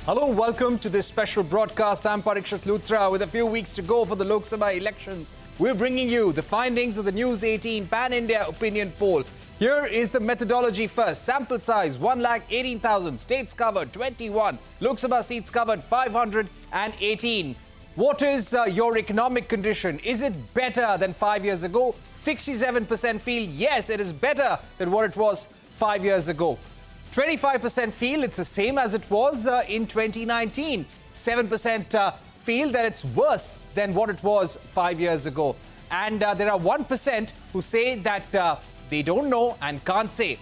Hello, welcome to this special broadcast. I'm Parikshit Luthra. With a few weeks to go for the Lok Sabha elections, we're bringing you the findings of the News 18 Pan-India Opinion Poll. Here is the methodology first. Sample size 1,18,000. States covered 21. Lok Sabha seats covered 518. What is your economic condition? Is it better than 5 years ago? 67% feel yes, it is better than what it was 5 years ago. 25% feel it's the same as it was in 2019. 7% feel that it's worse than what it was 5 years ago. And there are 1% who say that they don't know and can't say.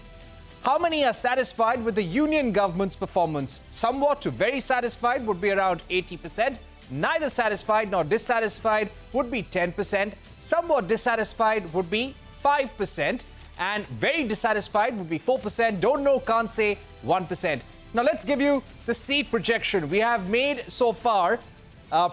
How many are satisfied with the union government's performance? Somewhat to very satisfied would be around 80%. Neither satisfied nor dissatisfied would be 10%. Somewhat dissatisfied would be 5%. And very dissatisfied would be 4%. Don't know, can't say 1%. Now let's give you the seat projection. We have made so far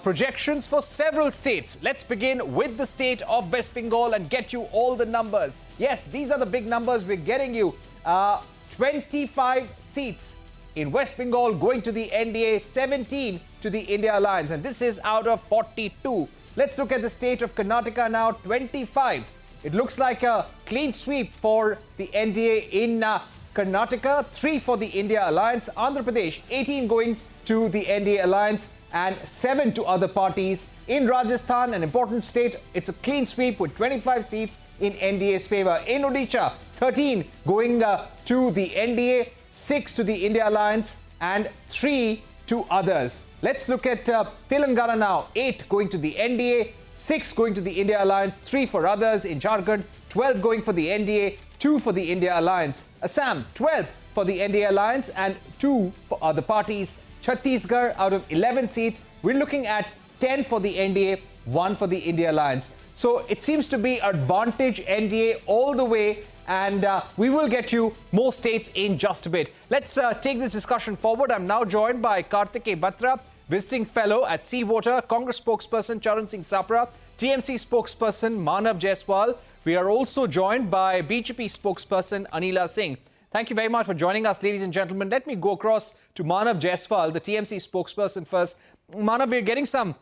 projections for several states. Let's begin with the state of West Bengal and get you all the numbers. Yes, these are the big numbers we're getting you. 25 seats in West Bengal going to the NDA, 17 to the India Alliance. And this is out of 42. Let's look at the state of Karnataka now, 25. It looks like a clean sweep for the NDA in Karnataka, 3 for the India Alliance. Andhra Pradesh, 18 going to the NDA Alliance and 7 to other parties. In Rajasthan, an important state, it's a clean sweep with 25 seats in NDA's favour. In Odisha, 13 going to the NDA, 6 to the India Alliance and 3 to others. Let's look at Telangana now, 8 going to the NDA, 6 going to the India Alliance, 3 for others. In Jharkhand, 12 going for the NDA, 2 for the India Alliance. Assam, 12 for the NDA Alliance and 2 for other parties. Chhattisgarh, out of 11 seats, we're looking at 10 for the NDA, 1 for the India Alliance. So it seems to be advantage NDA all the way, and we will get you more states in just a bit. Let's take this discussion forward. I'm now joined by Karthikeya Batra, Visiting Fellow at Seawater, Congress spokesperson Charan Singh Sapra, TMC spokesperson Manav Jaiswal. We are also joined by BJP spokesperson Anila Singh. Thank you very much for joining us, ladies and gentlemen. Let me go across to Manav Jaiswal, the TMC spokesperson first. Manav, we're getting some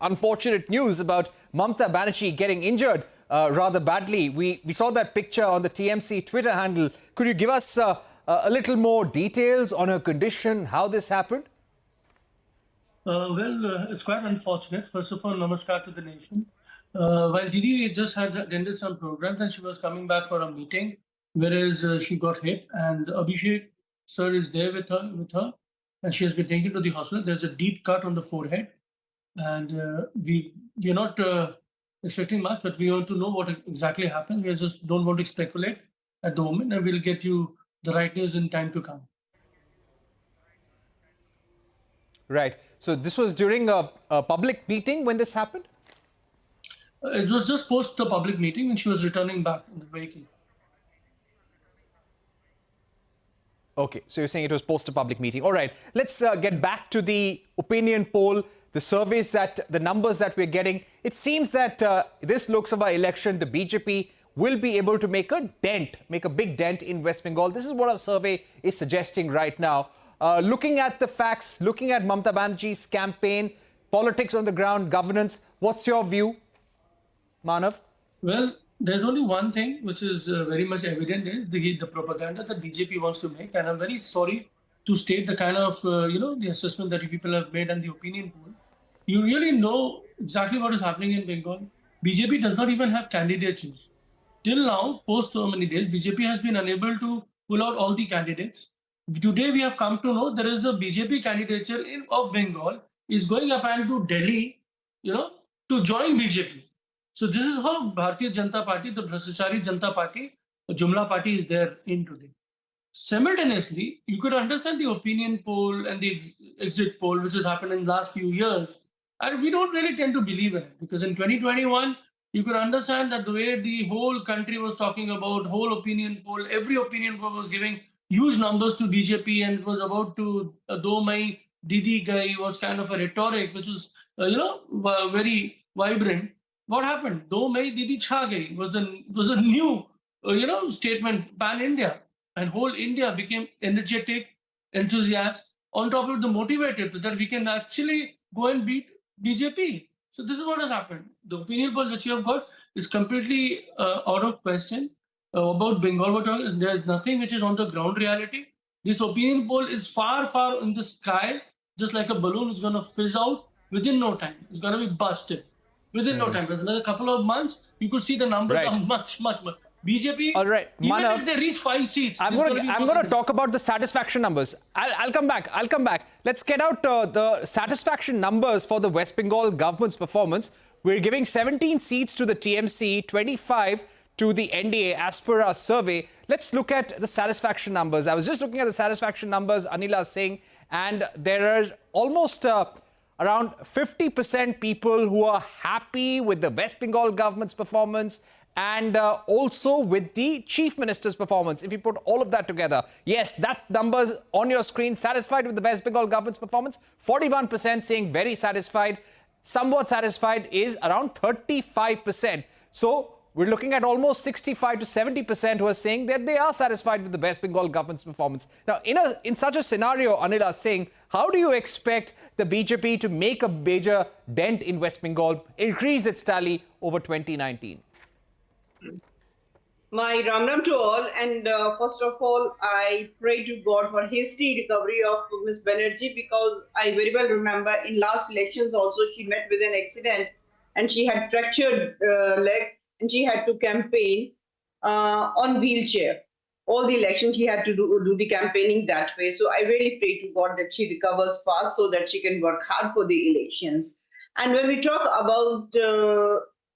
unfortunate news about Mamata Banerjee getting injured rather badly. We saw that picture on the TMC Twitter handle. Could you give us a little more details on her condition, how this happened? It's quite unfortunate. First of all, namaskar to the nation. While Didi just had attended some programs and she was coming back for a meeting, whereas she got hit, and Abhishek sir is there with her, and she has been taken to the hospital. There's a deep cut on the forehead, and we're not expecting much, but we want to know what exactly happened. We just don't want to speculate at the moment, and we'll get you the right news in time to come. Right. So this was during a public meeting when this happened? It was just post the public meeting when she was returning back in the vehicle. Okay, so you're saying it was post a public meeting. All right, let's get back to the opinion poll, the surveys, the numbers that we're getting. It seems that this Lok Sabha election, the BJP will be able to make a big dent in West Bengal. This is what our survey is suggesting right now. Looking at the facts, looking at Mamata Banerjee's campaign, politics on the ground, governance, what's your view, Manav? Well, there's only one thing which is very much evident is the propaganda that BJP wants to make. And I'm very sorry to state the kind of, the assessment that you people have made and the opinion poll. You really know exactly what is happening in Bengal. BJP does not even have candidates. Till now, post so many days, BJP has been unable to pull out all the candidates. Today, we have come to know there is a BJP candidature of Bengal is going up and to Delhi, to join BJP. So this is how Bharatiya Janata Party, the Bhrastachari Janata Party, the Jumla Party is there in today. Simultaneously, you could understand the opinion poll and the exit poll, which has happened in the last few years. And we don't really tend to believe in it because in 2021, you could understand that the way the whole country was talking about whole opinion poll, every opinion poll was giving huge numbers to BJP and it was about to do my Didi guy was kind of a rhetoric, which was, very vibrant. What happened? Do Mai Didi Chha Gayi was a new, statement pan India, and whole India became energetic, enthusiastic, on top of the motivated that we can actually go and beat BJP. So this is what has happened. The opinion poll which you have got is completely out of question. About Bengal, there's nothing which is on the ground reality. This opinion poll is far, far in the sky, just like a balloon. It's going to fizz out within no time. It's going to be busted within no time. There's another couple of months, you could see the numbers are much, much, much. BJP, all right, even if they reach 5 seats, I'm going to talk about the satisfaction numbers. I'll come back. Let's get out the satisfaction numbers for the West Bengal government's performance. We're giving 17 seats to the TMC, 25 to the NDA as per our survey. Let's look at the satisfaction numbers. I was just looking at the satisfaction numbers, Anila Singh, and there are almost around 50% people who are happy with the West Bengal government's performance and also with the Chief Minister's performance. If you put all of that together, yes, that number's on your screen. Satisfied with the West Bengal government's performance, 41% saying very satisfied. Somewhat satisfied is around 35%. So we're looking at almost 65 to 70% who are saying that they are satisfied with the West Bengal government's performance. Now, in such a scenario, Anila Singh, how do you expect the BJP to make a major dent in West Bengal, increase its tally over 2019? My Ram Ram to all, and first of all, I pray to God for hasty recovery of Ms. Banerjee, because I very well remember in last elections also she met with an accident and she had fractured leg and she had to campaign on wheelchair. All the elections she had to do the campaigning that way. So I really pray to God that she recovers fast so that she can work hard for the elections. And when we talk about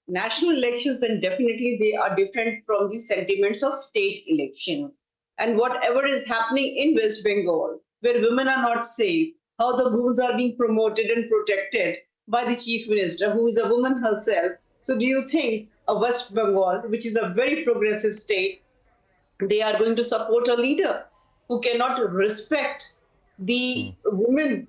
national elections, then definitely they are different from the sentiments of state election. And whatever is happening in West Bengal, where women are not safe, how the girls are being promoted and protected by the Chief Minister, who is a woman herself. So do you think a West Bengal, which is a very progressive state, they are going to support a leader who cannot respect the women?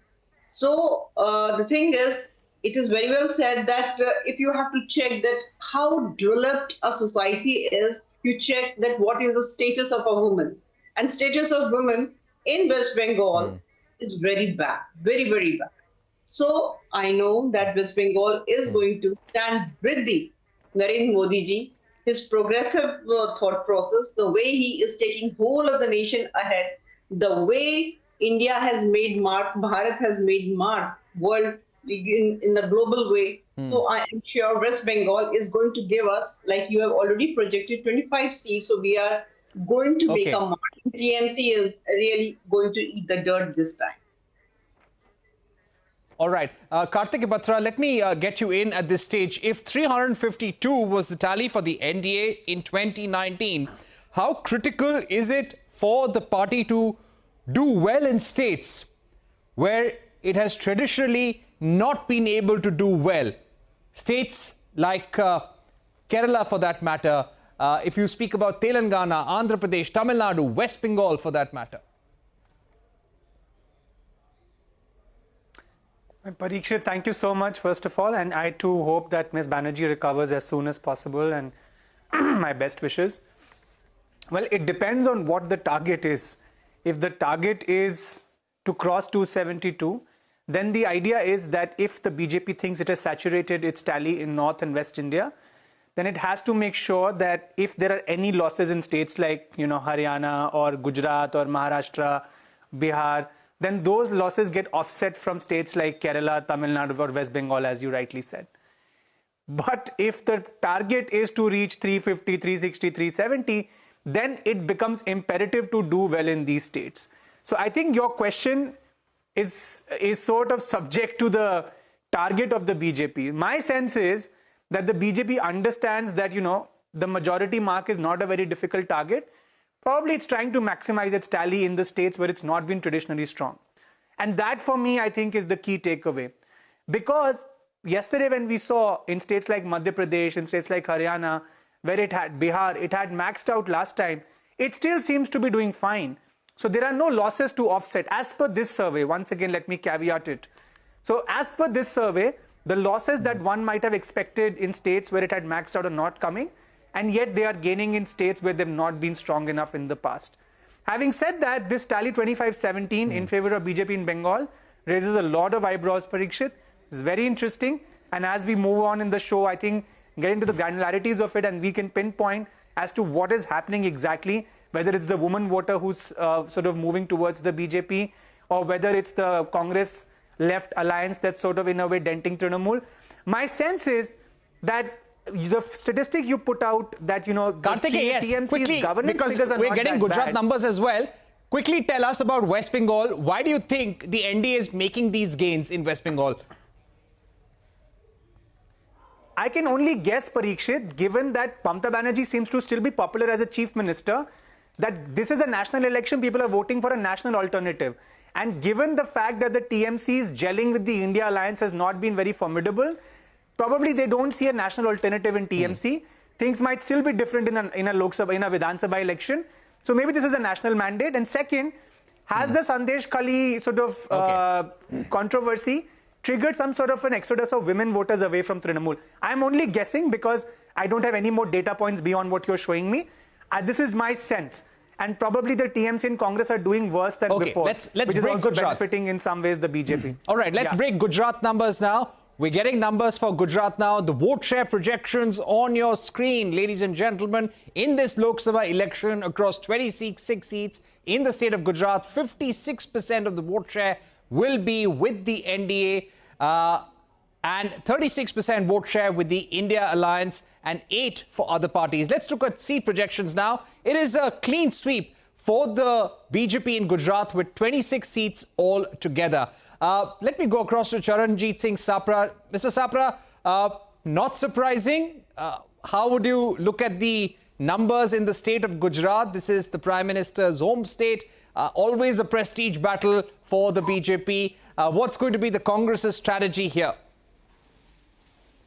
So the thing is, it is very well said that if you have to check that how developed a society is, you check that what is the status of a woman. And status of women in West Bengal is very bad, very, very bad. So I know that West Bengal is going to stand with the Narendra Modi ji, his progressive thought process, the way he is taking whole of the nation ahead, the way India has made mark, Bharat has made mark, world in the global way. So I am sure West Bengal is going to give us, like you have already projected, 25 seats. So we are going to make a mark. TMC is really going to eat the dirt this time. All right. Kartik Batra, let me get you in at this stage. If 352 was the tally for the NDA in 2019, how critical is it for the party to do well in states where it has traditionally not been able to do well? States like Kerala, for that matter, if you speak about Telangana, Andhra Pradesh, Tamil Nadu, West Bengal, for that matter. Parikshit, thank you so much, first of all, and I too hope that Ms. Banerjee recovers as soon as possible, and my best wishes. Well, it depends on what the target is. If the target is to cross 272, then the idea is that if the BJP thinks it has saturated its tally in North and West India, then it has to make sure that if there are any losses in states like, Haryana or Gujarat or Maharashtra, Bihar, then those losses get offset from states like Kerala, Tamil Nadu or West Bengal, as you rightly said. But if the target is to reach 350, 360, 370, then it becomes imperative to do well in these states. So I think your question is sort of subject to the target of the BJP. My sense is that the BJP understands that, the majority mark is not a very difficult target. Probably it's trying to maximize its tally in the states where it's not been traditionally strong. And that, for me, I think is the key takeaway. Because yesterday when we saw in states like Madhya Pradesh, in states like Haryana, where it had Bihar, it had maxed out last time, it still seems to be doing fine. So there are no losses to offset. As per this survey, once again, let me caveat it. So as per this survey, the losses that one might have expected in states where it had maxed out are not coming. And yet they are gaining in states where they've not been strong enough in the past. Having said that, this tally 25-17 in favor of BJP in Bengal raises a lot of eyebrows, Parikshit. It's very interesting. And as we move on in the show, I think get into the granularities of it and we can pinpoint as to what is happening exactly, whether it's the woman voter who's sort of moving towards the BJP, or whether it's the Congress left alliance that's sort of in a way denting Trinamool. My sense is that the statistic you put out that, Karthikeya, yes, TMC's quickly, governance because figures are we're not getting that Gujarat bad. numbers as well. Quickly tell us about West Bengal. Why do you think the NDA is making these gains in West Bengal? I can only guess, Parikshit, given that Mamata Banerjee seems to still be popular as a chief minister, that this is a national election, people are voting for a national alternative. And given the fact that the TMC's gelling with the India alliance has not been very formidable, probably they don't see a national alternative in TMC. Things might still be different in a Lok Sabha, in a Vidhan Sabha election. So maybe this is a national mandate. And second, has the Sandesh Khali sort of controversy triggered some sort of an exodus of women voters away from Trinamool? I'm only guessing because I don't have any more data points beyond what you're showing me. This is my sense. And probably the TMC and Congress are doing worse than before. Let's which is break also Gujarat. benefiting in some ways the BJP. All right, let's break Gujarat numbers now. We're getting numbers for Gujarat now. The vote share projections on your screen, ladies and gentlemen. In this Lok Sabha election across 26 seats in the state of Gujarat, 56% of the vote share will be with the NDA and 36% vote share with the India Alliance and 8 for other parties. Let's look at seat projections now. It is a clean sweep for the BJP in Gujarat with 26 seats all together. Let me go across to Charanjit Singh Sapra. Mr. Sapra, not surprising. How would you look at the numbers in the state of Gujarat? This is the Prime Minister's home state. Always a prestige battle for the BJP. What's going to be the Congress's strategy here?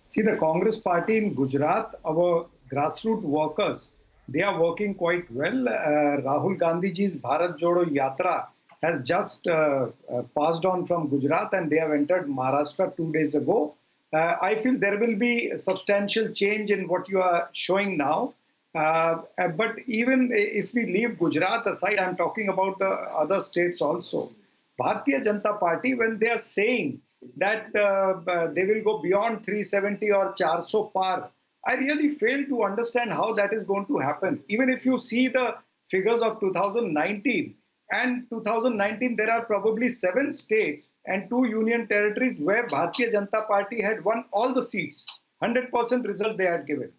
See, the Congress party in Gujarat, our grassroots workers, they are working quite well. Rahul Gandhiji's Bharat Jodo Yatra has just passed on from Gujarat and they have entered Maharashtra 2 days ago. I feel there will be a substantial change in what you are showing now. But even if we leave Gujarat aside, I'm talking about the other states also. Bharatiya Janata Party, when they are saying that they will go beyond 370 or 400 paar, I really fail to understand how that is going to happen. Even if you see the figures of 2019, and 2019, there are probably 7 states and 2 union territories where Bharatiya Janata Party had won all the seats, 100% result they had given.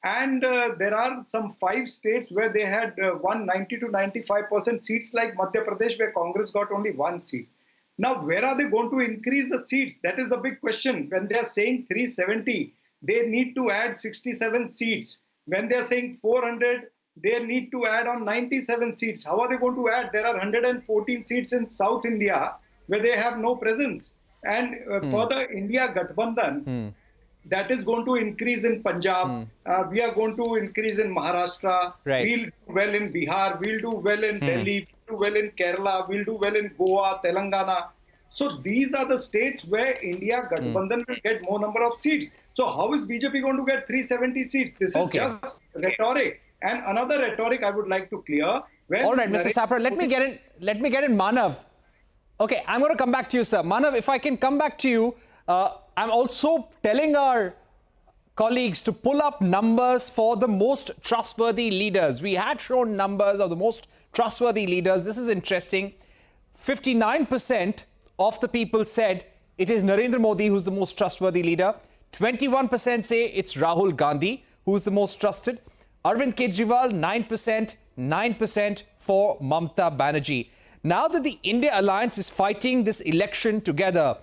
And there are some 5 states where they had won 90 to 95% seats, like Madhya Pradesh, where Congress got only 1 seat. Now, where are they going to increase the seats? That is the big question. When they are saying 370, they need to add 67 seats. When they are saying 400, they need to add on 97 seats. How are they going to add? There are 114 seats in South India where they have no presence. And for the India Gathbandhan, that is going to increase in Punjab. We are going to increase in Maharashtra. Right. We'll do well in Bihar. We'll do well in Delhi. We'll do well in Kerala. We'll do well in Goa, Telangana. So these are the states where India Gathbandhan will get more number of seats. So how is BJP going to get 370 seats? This is just rhetoric. And another rhetoric I would like to clear. All right, Mr. Sapra, let me get in Manav. Okay, I'm going to come back to you, sir. Manav, if I can come back to you, I'm also telling our colleagues to pull up numbers for the most trustworthy leaders. We had shown numbers of the most trustworthy leaders. This is interesting. 59% of the people said it is Narendra Modi who's the most trustworthy leader. 21% say it's Rahul Gandhi who's the most trusted. Arvind Kejriwal, 9% for Mamata Banerjee. Now that the India Alliance is fighting this election together,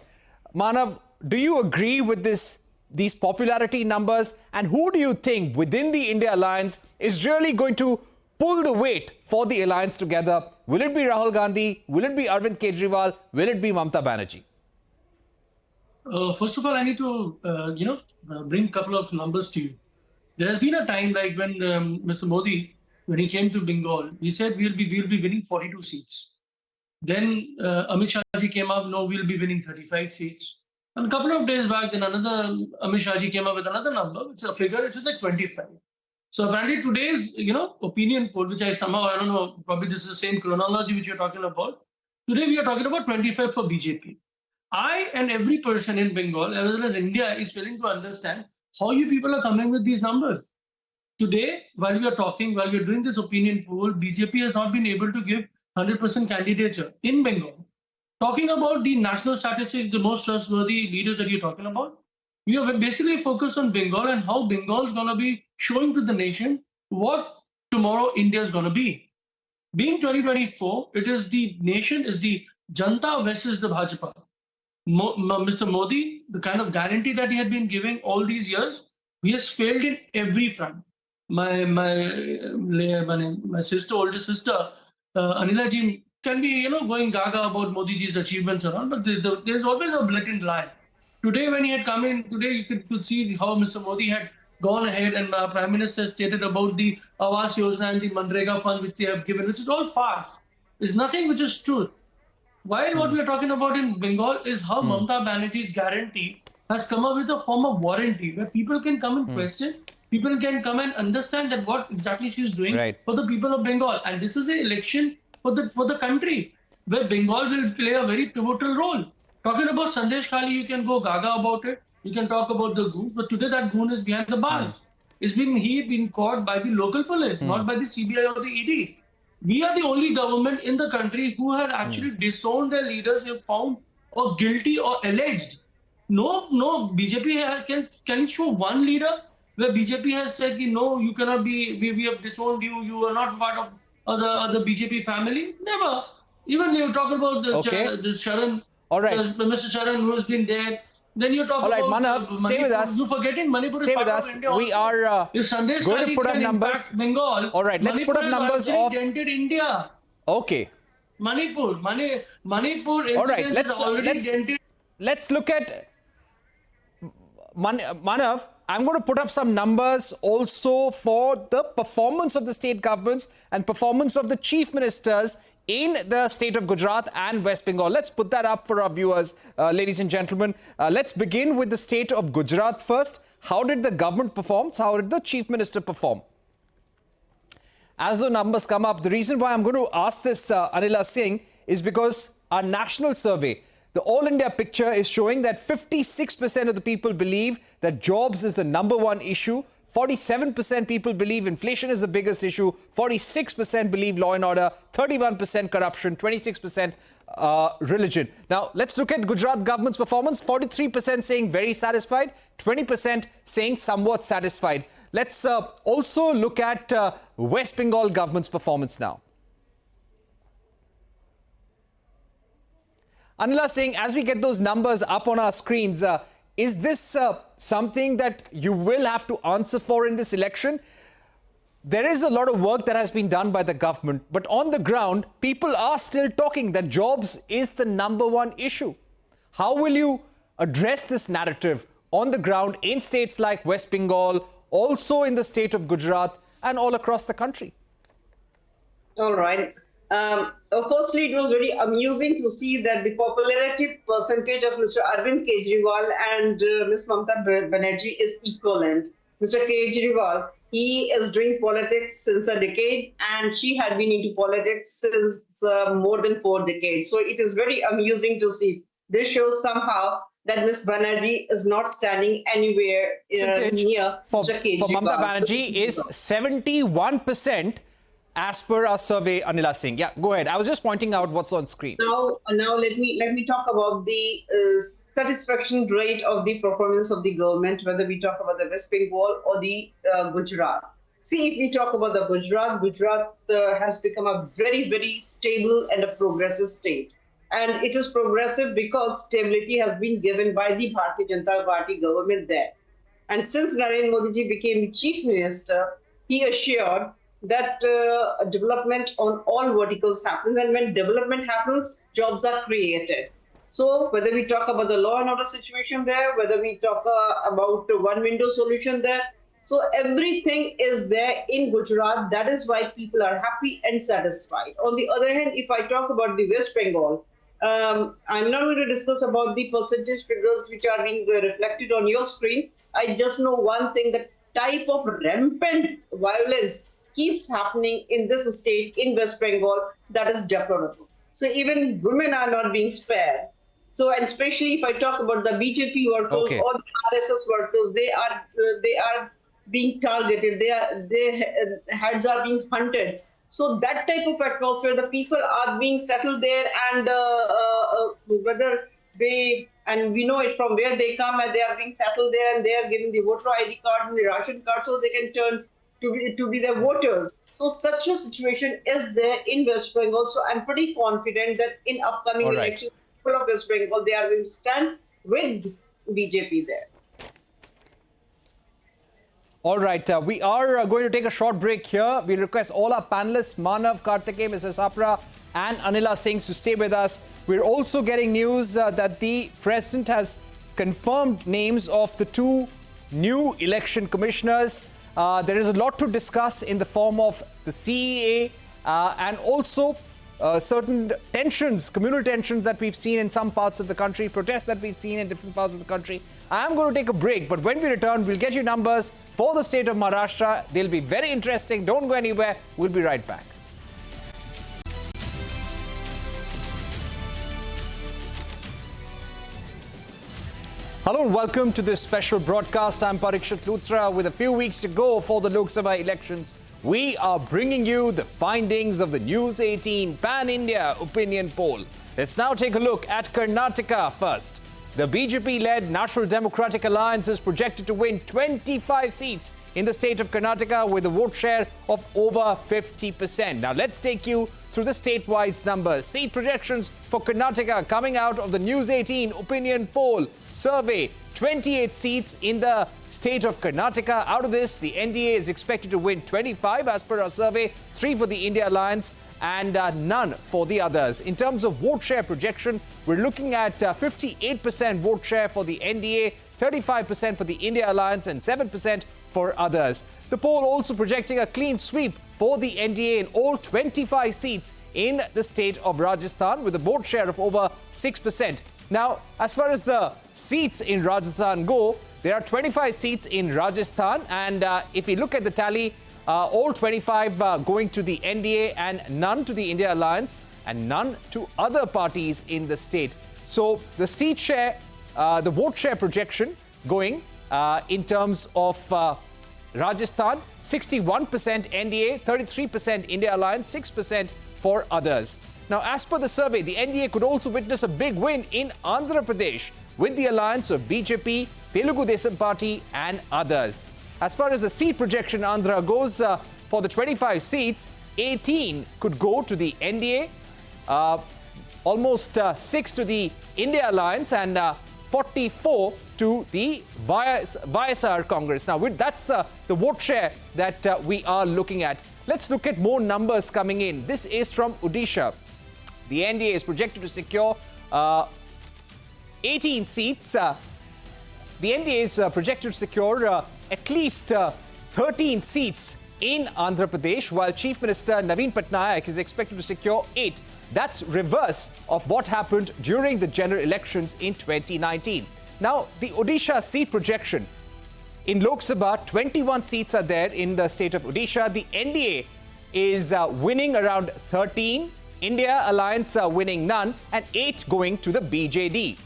Manav, do you agree with these popularity numbers? And who do you think within the India Alliance is really going to pull the weight for the alliance together? Will it be Rahul Gandhi? Will it be Arvind Kejriwal? Will it be Mamata Banerjee? First of all, I need to, bring a couple of numbers to you. There has been a time like when Mr. Modi, when he came to Bengal, he said we'll be winning 42 seats. Then Amit Shah ji came up, no, we'll be winning 35 seats. And a couple of days back, then another Amit Shah ji came up with another number, it's a figure, it's like 25. So apparently today's, opinion poll, which I don't know, probably this is the same chronology which you're talking about. Today we are talking about 25 for BJP. I and every person in Bengal, as well as India, is failing to understand how you people are coming with these numbers. Today, while we are talking, while we are doing this opinion poll, BJP has not been able to give 100% candidature in Bengal. Talking about the national statistics, the most trustworthy leaders that you're talking about, we are basically focused on Bengal and how Bengal is going to be showing to the nation what tomorrow India is going to be. Being 2024, it is the nation, is the Janta versus the Bhajpa. Mr. Modi, the kind of guarantee that he had been giving all these years, he has failed in every front. My sister, older sister, Anila ji, can be going gaga about Modi ji's achievements and all, but there's always a blatant lie. Today, when he had come in, today you could see how Mr. Modi had gone ahead and Prime Minister stated about the Awas Yojana and the Manrega fund which they have given, which is all farce. There's nothing which is truth. While what we are talking about in Bengal is how Mamata Banerjee's guarantee has come up with a form of warranty where people can come and question, people can come and understand that what exactly she is doing for the people of Bengal. And this is an election for the country where Bengal will play a very pivotal role. Talking about Sandesh Khali, you can go gaga about it. You can talk about the goons, but today that goon is behind the bars. He had been caught by the local police, not by the CBI or the ED. We are the only government in the country who had actually disowned their leaders if found or guilty or alleged. No, BJP can you show one leader where BJP has said, no, you cannot be, we have disowned you, you are not part of the BJP family? Never. Even you talk about the Sharan, Mr. Sharan who has been there. Then you talk about Manav, stay with us. You're forgetting Manipur is part of India. We are going to put up numbers. Bengal. All right, let's put up numbers of dented India. Okay. Manipur All right, let's look at Manav. I'm going to put up some numbers also for the performance of the state governments and performance of the chief ministers in the state of Gujarat and West Bengal. Let's put that up for our viewers, ladies and gentlemen. Let's begin with the state of Gujarat first. How did the government perform? How did the chief minister perform? As the numbers come up, the reason why I'm going to ask this, Anila Singh, is because our national survey, the All India picture, is showing that 56% of the people believe that jobs is the #1 issue. 47% people believe inflation is the biggest issue. 46% believe law and order. 31% corruption. 26% religion. Now, let's look at Gujarat government's performance. 43% saying very satisfied. 20% saying somewhat satisfied. Let's also look at West Bengal government's performance now. Anila Singh, as we get those numbers up on our screens, is this something that you will have to answer for in this election? There is a lot of work that has been done by the government, but on the ground, people are still talking that jobs is the #1 issue. How will you address this narrative on the ground in states like West Bengal, also in the state of Gujarat, and all across the country? All right. Firstly, it was very amusing to see that the popularity percentage of Mr. Arvind Kejriwal and Ms. Mamata Banerjee is equivalent. Mr. Kejriwal, he is doing politics since a decade, and she had been into politics since more than 4 decades. So it is very amusing to see. This shows somehow that Ms. Banerjee is not standing anywhere near Mr. Kejriwal. For Mamata Banerjee is 71%. As per our survey, Anila Singh. Yeah, go ahead. I was just pointing out what's on screen. Now let me talk about the satisfaction rate of the performance of the government, whether we talk about the West Bengal or the Gujarat. See, if we talk about the Gujarat has become a very, very stable and a progressive state. And it is progressive because stability has been given by the Bharatiya Janata Party government there. And since Narendra Modi became the chief minister, he assured that development on all verticals happens, and when development happens, jobs are created. So whether we talk about the law and order situation there, whether we talk about one window solution there, so everything is there in Gujarat. That is why people are happy and satisfied. On the other hand, if I talk about the West Bengal, I'm not going to discuss about the percentage figures which are being reflected on your screen. I just know one thing, that type of rampant violence keeps happening in this state, in West Bengal, that is deplorable. So even women are not being spared. So, and especially if I talk about the BJP workers or the RSS workers, they are being targeted. Their heads are being hunted. So that type of atmosphere, the people are being settled there, and whether they, and we know it from where they come, and they are being settled there, and they are given the voter ID cards and the ration cards so they can turn to be the voters. So such a situation is there in West Bengal. So I'm pretty confident that in upcoming elections, people of West Bengal, they are going to stand with BJP there. All right, we are going to take a short break here. We request all our panelists, Manav, Kartike, Mr. Sapra and Anila Singh to stay with us. We're also getting news that the President has confirmed names of the 2 new election commissioners. There is a lot to discuss in the form of the CEA and also certain tensions, communal tensions that we've seen in some parts of the country, protests that we've seen in different parts of the country. I'm going to take a break, but when we return, we'll get you numbers for the state of Maharashtra. They'll be very interesting. Don't go anywhere. We'll be right back. Hello and welcome to this special broadcast. I'm Parikshit Luthra. With a few weeks to go for the Lok Sabha elections, we are bringing you the findings of the News 18 Pan-India Opinion Poll. Let's now take a look at Karnataka first. The BJP-led National Democratic Alliance is projected to win 25 seats in the state of Karnataka with a vote share of over 50%. Now let's take you through the statewide numbers. Seat projections for Karnataka coming out of the News 18 Opinion Poll survey. 28 seats in the state of Karnataka. Out of this, the NDA is expected to win 25 as per our survey, 3 for the India Alliance and none for the others. In terms of vote share projection, we're looking at 58% vote share for the NDA, 35% for the India Alliance and 7% for others. The poll also projecting a clean sweep for the NDA in all 25 seats in the state of Rajasthan with a vote share of over 6%. Now, as far as the seats in Rajasthan go, there are 25 seats in Rajasthan, and if we look at the tally, all 25 going to the NDA and none to the India Alliance and none to other parties in the state. So the seat share, the vote share projection going in terms of Rajasthan, 61% NDA, 33% India Alliance, 6% for others. Now, as per the survey, the NDA could also witness a big win in Andhra Pradesh with the alliance of BJP, Telugu Desam Party and others. As far as the seat projection Andhra goes, for the 25 seats, 18 could go to the NDA, almost 6 to the India Alliance and 44 to the YSR Congress. Now, that's the vote share that we are looking at. Let's look at more numbers coming in. This is from Odisha. The NDA is projected to secure 18 seats. The NDA is projected to secure at least 13 seats in Andhra Pradesh, while Chief Minister Naveen Patnaik is expected to secure 8. That's reverse of what happened during the general elections in 2019. Now, the Odisha seat projection in Lok Sabha, 21 seats are there in the state of Odisha. The NDA is winning around 13. India Alliance winning none and 8 going to the BJD.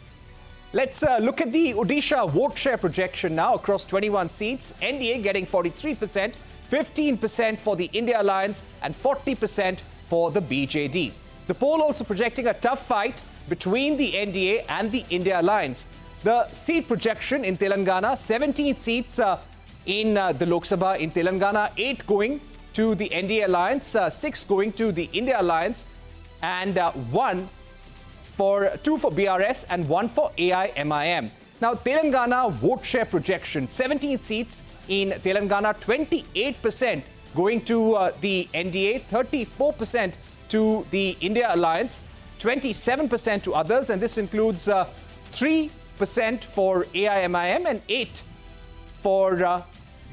Let's look at the Odisha vote share projection now across 21 seats. NDA getting 43%, 15% for the India Alliance and 40% for the BJD. The poll also projecting a tough fight between the NDA and the India Alliance. The seat projection in Telangana, 17 seats in the Lok Sabha in Telangana, 8 going to the NDA Alliance, 6 going to the India Alliance and 2 for BRS and 1 for AIMIM. Now, Telangana vote share projection, 17 seats in Telangana, 28% going to the NDA, 34% to the India Alliance, 27% to others, and this includes 3% for AIMIM and 8% for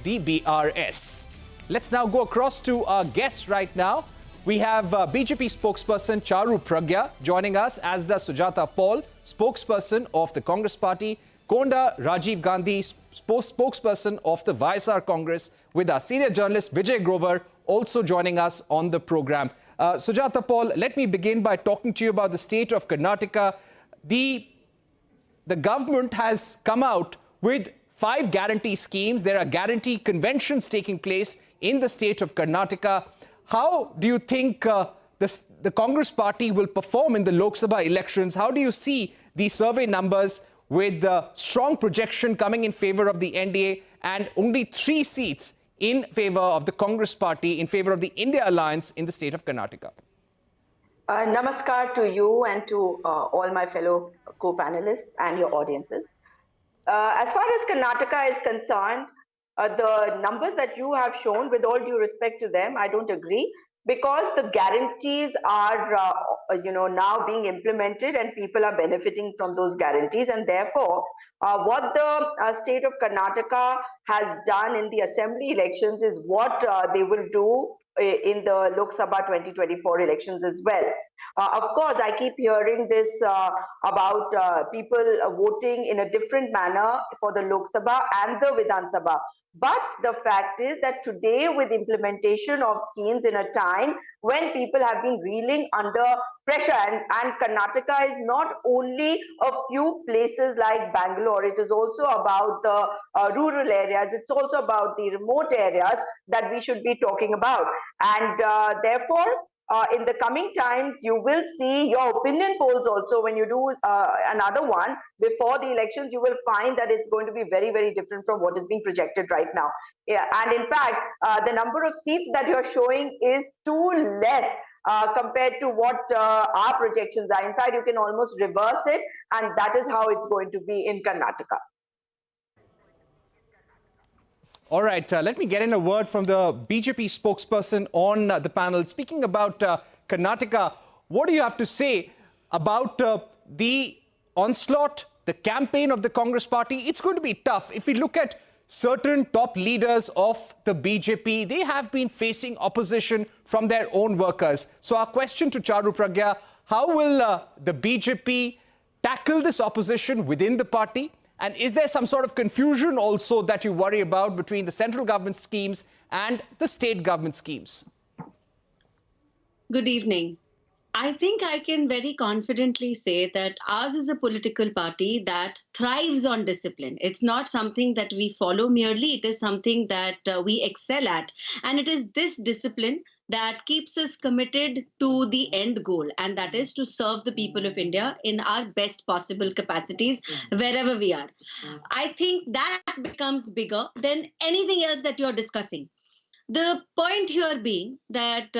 the BRS. Let's now go across to our guest right now. We have BJP spokesperson Charu Pragya joining us, as does Sujata Paul, spokesperson of the Congress Party. Konda Rajiv Gandhi, spokesperson of the YSR Congress, with our senior journalist Vijay Grover also joining us on the program. Sujata Paul, let me begin by talking to you about the state of Karnataka. The government has come out with 5 guarantee schemes. There are guarantee conventions taking place in the state of Karnataka. How do you think the Congress party will perform in the Lok Sabha elections? How do you see the survey numbers with strong projection coming in favor of the NDA and only 3 seats in favor of the Congress party, in favor of the India alliance in the state of Karnataka? Namaskar to you and to all my fellow co-panelists and your audiences. As far as Karnataka is concerned, the numbers that you have shown, with all due respect to them, I don't agree, because the guarantees are now being implemented and people are benefiting from those guarantees, and therefore what the state of Karnataka has done in the assembly elections is what they will do in the Lok Sabha 2024 elections as well. Of course, I keep hearing this about people voting in a different manner for the Lok Sabha and the Vidhan Sabha. But the fact is that today, with implementation of schemes in a time when people have been reeling under pressure, and Karnataka is not only a few places like Bangalore, it is also about the rural areas, it's also about the remote areas that we should be talking about. And therefore, in the coming times, you will see your opinion polls also. When you do another one before the elections, you will find that it's going to be very, very different from what is being projected right now. Yeah, and in fact, the number of seats that you're showing is too less compared to what our projections are. In fact, you can almost reverse it, and that is how it's going to be in Karnataka. All right, let me get in a word from the BJP spokesperson on the panel. Speaking about Karnataka, what do you have to say about the onslaught, the campaign of the Congress party? It's going to be tough. If we look at certain top leaders of the BJP, they have been facing opposition from their own workers. So our question to Charu Pragya, how will the BJP tackle this opposition within the party? And is there some sort of confusion also that you worry about between the central government schemes and the state government schemes? Good evening. I think I can very confidently say that ours is a political party that thrives on discipline. It's not something that we follow merely. It is something that we excel at. And it is this discipline that keeps us committed to the end goal, and that is to serve the people of India in our best possible capacities wherever we are. I think that becomes bigger than anything else that you're discussing. The point here being that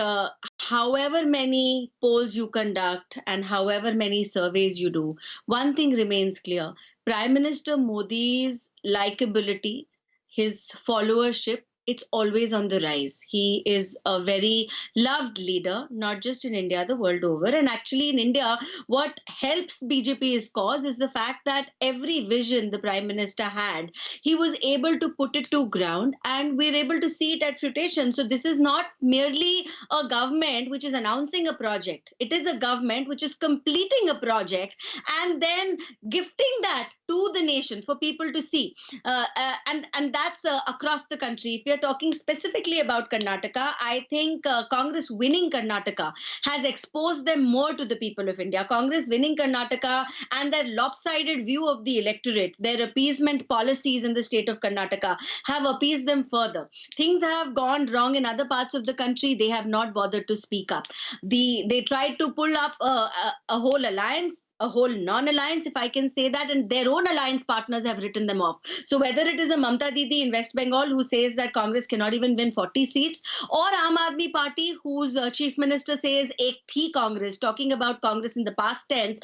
however many polls you conduct and however many surveys you do, one thing remains clear. Prime Minister Modi's likability, his followership, it's always on the rise. He is a very loved leader, not just in India, the world over. And actually in India, what helps BJP's cause is the fact that every vision the Prime Minister had, he was able to put it to ground, and we're able to see it at fruition. So this is not merely a government which is announcing a project. It is a government which is completing a project and then gifting that to the nation for people to see. And that's across the country. If you're talking specifically about Karnataka, I think Congress winning Karnataka has exposed them more to the people of India. Congress winning Karnataka and their lopsided view of the electorate, their appeasement policies in the state of Karnataka have appeased them further. Things have gone wrong in other parts of the country. They have not bothered to speak up. They tried to pull up a whole alliance, a whole non-alliance, if I can say that, and their own alliance partners have written them off. So whether it is a Mamta Didi in West Bengal who says that Congress cannot even win 40 seats, or Aam Aadmi Party whose chief minister says ek thi Congress, talking about Congress in the past tense,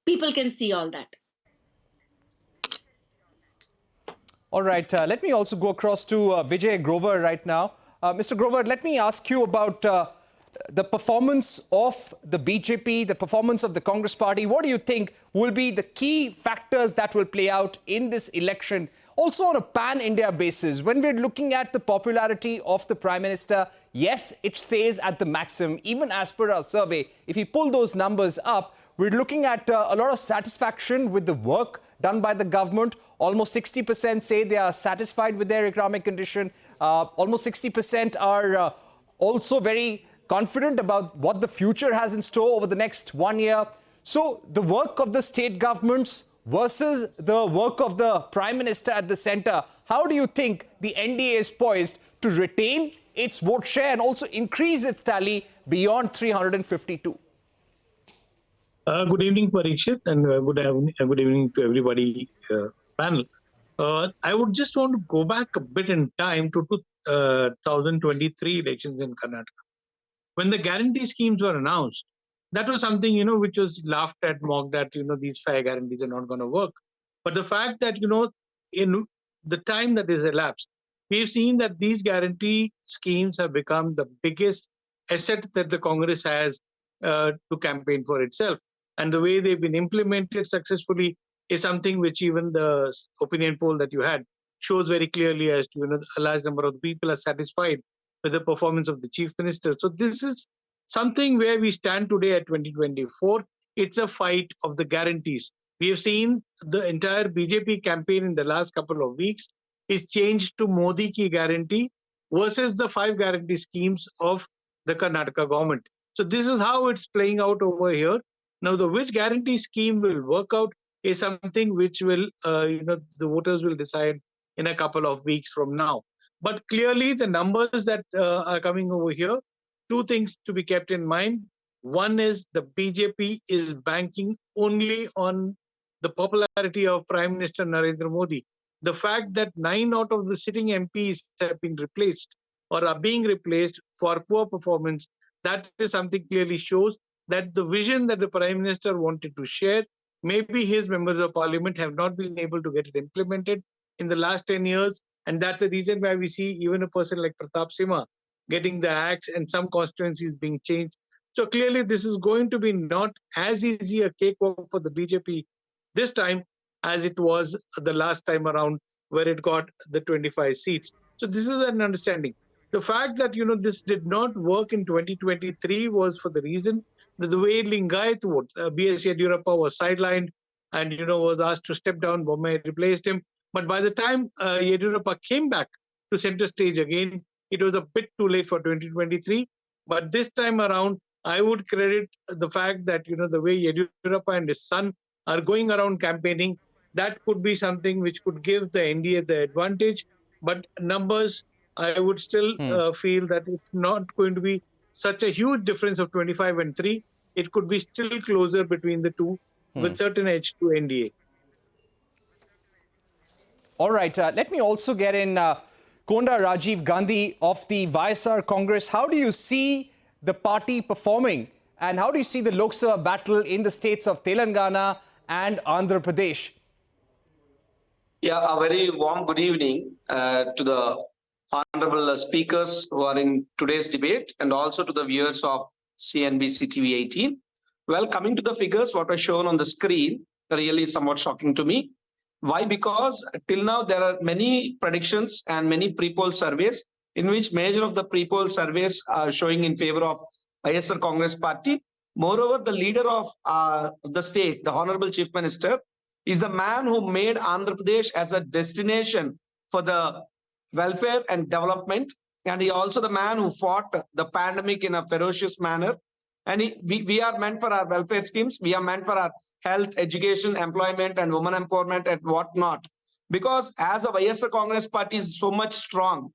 people can see all that. All right, let me also go across to Vijay Grover right now. Mr. Grover, let me ask you about the performance of the BJP, the performance of the Congress party. What do you think will be the key factors that will play out in this election? Also on a pan-India basis, when we're looking at the popularity of the Prime Minister, yes, it stays at the maximum. Even as per our survey, if you pull those numbers up, we're looking at a lot of satisfaction with the work done by the government. Almost 60% say they are satisfied with their economic condition. Almost 60% are also very confident about what the future has in store over the next 1 year. So the work of the state governments versus the work of the Prime Minister at the centre, how do you think the NDA is poised to retain its vote share and also increase its tally beyond 352? Good evening, Parikshit, and good evening to everybody panel. I would just want to go back a bit in time to 2023 elections in Karnataka. When the guarantee schemes were announced, that was something, which was laughed at, mocked at, these fair guarantees are not going to work. But the fact that, in the time that is elapsed, we've seen that these guarantee schemes have become the biggest asset that the Congress has to campaign for itself. And the way they've been implemented successfully is something which even the opinion poll that you had shows very clearly as to, a large number of people are satisfied with the performance of the Chief Minister. So this is something where we stand today at 2024. It's a fight of the guarantees. We have seen the entire BJP campaign in the last couple of weeks is changed to Modi ki guarantee versus the 5 guarantee schemes of the Karnataka government. So this is how it's playing out over here. Now, which guarantee scheme will work out is something which will, the voters will decide in a couple of weeks from now. But clearly, the numbers that are coming over here, 2 things to be kept in mind. One is the BJP is banking only on the popularity of Prime Minister Narendra Modi. The fact that 9 out of the sitting MPs have been replaced or are being replaced for poor performance, that is something clearly shows that the vision that the Prime Minister wanted to share, maybe his members of parliament have not been able to get it implemented in the last 10 years. And that's the reason why we see even a person like Pratap Sima getting the axe and some constituencies being changed. So clearly this is going to be not as easy a cakewalk for the BJP this time as it was the last time around where it got the 25 seats. So this is an understanding. The fact that, this did not work in 2023 was for the reason that the way Lingayat vote, B.S. Yediyurappa was sidelined and, was asked to step down. Bommai replaced him. But by the time Yediyurappa came back to center stage again, it was a bit too late for 2023. But this time around, I would credit the fact that, the way Yediyurappa and his son are going around campaigning, that could be something which could give the NDA the advantage. But numbers, I would still feel that it's not going to be such a huge difference of 25 and 3. It could be still closer between the two with certain edge to NDA. All right. Let me also get in Konda Rajiv Gandhi of the YSR Congress. How do you see the party performing and how do you see the Lok Sabha battle in the states of Telangana and Andhra Pradesh? Yeah, a very warm good evening to the honorable speakers who are in today's debate and also to the viewers of CNBC TV 18. Well, coming to the figures, what are shown on the screen, really somewhat shocking to me. Why? Because till now there are many predictions and many pre-poll surveys in which major of the pre-poll surveys are showing in favor of YSR Congress Party. Moreover, the leader of the state, the Honorable Chief Minister, is the man who made Andhra Pradesh as a destination for the welfare and development. And he also the man who fought the pandemic in a ferocious manner. And we are meant for our welfare schemes. We are meant for our health, education, employment, and women empowerment and whatnot. Because as a YSR Congress Party is so much strong,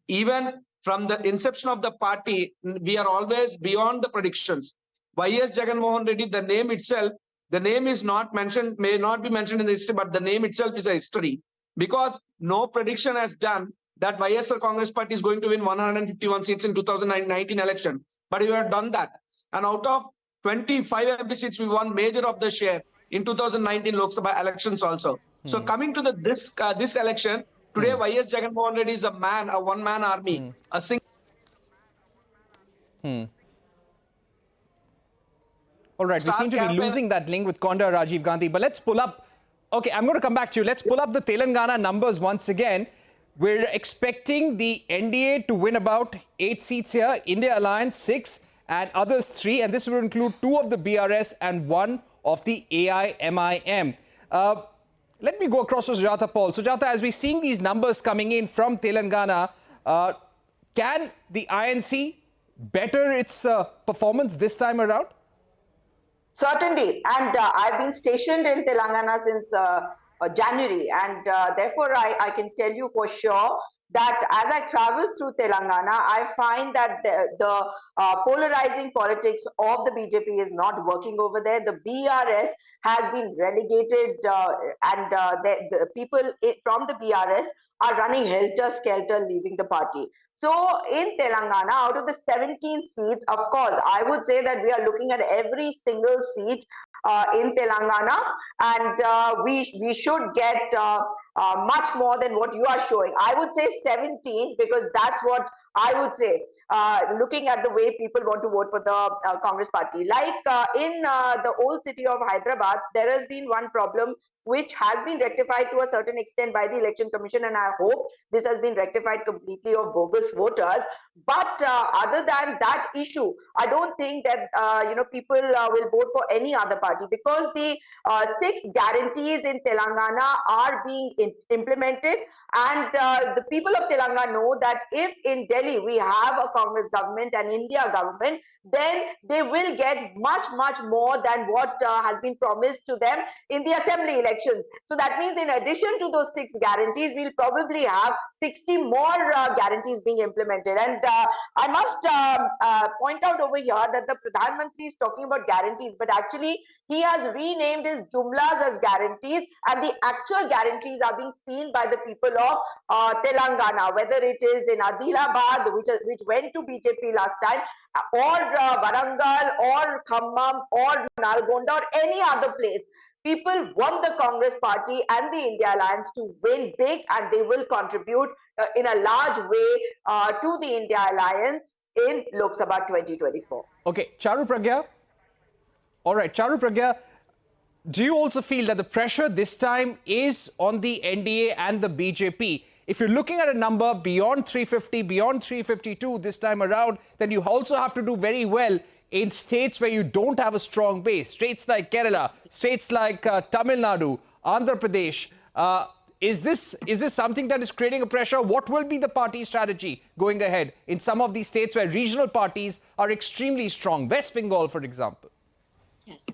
even from the inception of the party, we are always beyond the predictions. Y.S. Jagan Mohan Reddy, the name itself, the name is not mentioned, may not be mentioned in the history, but the name itself is a history. Because no prediction has done that YSR Congress Party is going to win 151 seats in 2019 election. But we have done that. And out of 25 MP seats, we won major of the share in 2019 Lok Sabha elections also. So coming to this election, today Y.S. Jagan Mohan Reddy is a man, a one-man army, a single. All right, we seem to be losing that link with Konda Rajiv Gandhi, but let's pull up. Okay, I'm going to come back to you. Let's pull up the Telangana numbers once again. We're expecting the NDA to win about 8 seats here, India Alliance 6 and others 3, and this will include 2 of the BRS and 1 of the AIMIM. let me go across to Sujata Paul. Sujata, as we're seeing these numbers coming in from Telangana, can the INC better its performance this time around? Certainly, and I've been stationed in Telangana since January, and therefore I can tell you for sure that as I travel through Telangana, I find that the polarizing politics of the BJP is not working over there. The BRS has been relegated, and the people from the BRS are running helter-skelter, leaving the party. So in Telangana, out of the 17 seats, of course, I would say that we are looking at every single seat in Telangana, and we should get much more than what you are showing. I would say 17 because that's what I would say. Looking at the way people want to vote for the Congress party. Like in the old city of Hyderabad, there has been one problem which has been rectified to a certain extent by the Election Commission, and I hope this has been rectified completely of bogus voters. But other than that issue, I don't think that people will vote for any other party because the 6 guarantees in Telangana are being implemented, and the people of Telangana know that if in Delhi we have a Congress government and India government, then they will get much more than what has been promised to them in the assembly elections. So that means in addition to those 6 guarantees, we'll probably have 60 more guarantees being implemented. And I must point out over here that the Pradhan Mantri is talking about guarantees, but actually he has renamed his jumlas as guarantees, and the actual guarantees are being seen by the people of Telangana, whether it is in Adilabad, which went to BJP last time, or Warangal, or Khammam, or Nalgonda, or any other place. People want the Congress party and the India Alliance to win big, and they will contribute in a large way to the India Alliance in Lok Sabha 2024. Okay, Charu Pragya. All right, Charu Pragya, do you also feel that the pressure this time is on the NDA and the BJP? If you're looking at a number beyond 350, beyond 352 this time around, then you also have to do very well in states where you don't have a strong base. States like Kerala, states like Tamil Nadu, Andhra Pradesh. Is this something that is creating a pressure? What will be the party strategy going ahead in some of these states where regional parties are extremely strong? West Bengal, for example. Yes.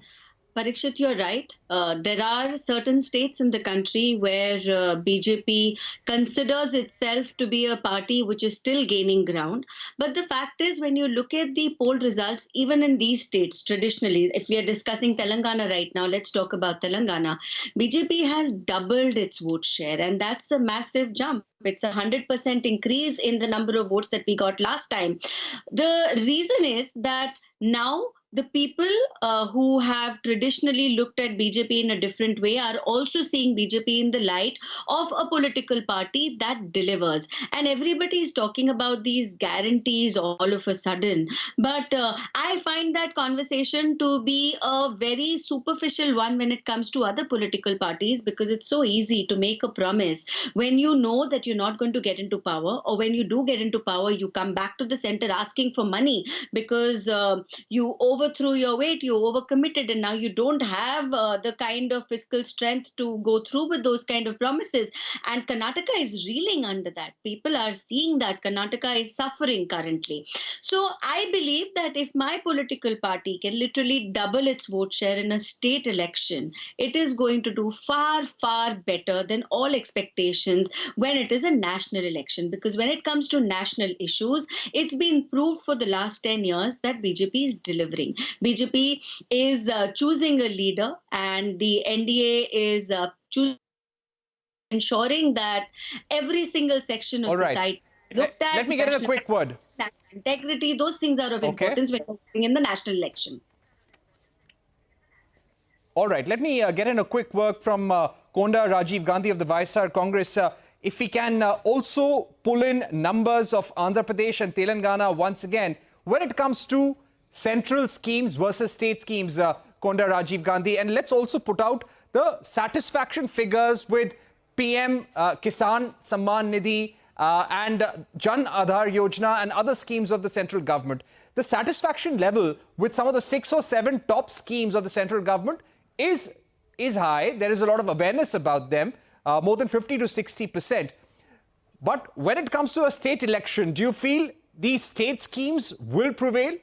Parikshit, you're right. There are certain states in the country where BJP considers itself to be a party which is still gaining ground. But the fact is, when you look at the poll results, even in these states, traditionally, if we are discussing Telangana right now, let's talk about Telangana. BJP has doubled its vote share, and that's a massive jump. It's a 100% increase in the number of votes that we got last time. The reason is that now the people who have traditionally looked at BJP in a different way are also seeing BJP in the light of a political party that delivers. And everybody is talking about these guarantees all of a sudden. But I find that conversation to be a very superficial one when it comes to other political parties, because it's so easy to make a promise when you know that you're not going to get into power, or when you do get into power, you come back to the center asking for money because you overthrew your weight, you overcommitted, and now you don't have the kind of fiscal strength to go through with those kind of promises. And Karnataka is reeling under that. People are seeing that Karnataka is suffering currently. So I believe that if my political party can literally double its vote share in a state election, it is going to do far, far better than all expectations when it is a national election. Because when it comes to national issues, it's been proved for the last 10 years that BJP is delivering. BJP is choosing a leader, and the NDA is ensuring that every single section of society looked at. Let me get in a quick word. Integrity, those things are of importance when voting in the national election. All right, let me get in a quick word from Konda Rajiv Gandhi of the Vaisar Congress. If we can also pull in numbers of Andhra Pradesh and Telangana once again, when it comes to central schemes versus state schemes, Konda Rajiv Gandhi, and let's also put out the satisfaction figures with PM Kisan Samman Nidhi and Jan Aadhar Yojana and other schemes of the central government. The satisfaction level with some of the 6 or 7 top schemes of the central government is is high. There is a lot of awareness about them, more than 50 to 60%. But when it comes to a state election, do you feel these state schemes will prevail?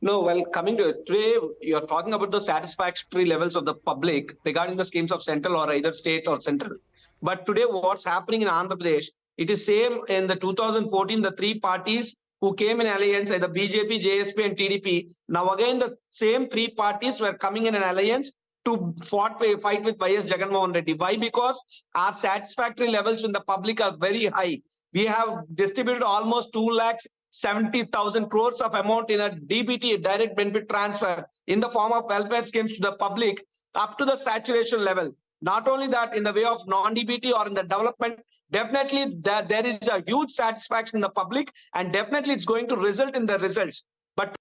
No, well, coming to it, today, you're talking about the satisfactory levels of the public regarding the schemes of central or either state or central. But today, what's happening in Andhra Pradesh, it is same in the 2014, the three parties who came in alliance, either BJP, JSP and TDP. Now again, the same three parties were coming in an alliance to fight with YS Jagannath Reddy. Why? Because our satisfactory levels in the public are very high. We have distributed almost 2,70,000 crores of amount in a DBT, direct benefit transfer, in the form of welfare schemes to the public up to the saturation level. Not only that, in the way of non-DBT or in the development, definitely there is a huge satisfaction in the public, and definitely it's going to result in the results. But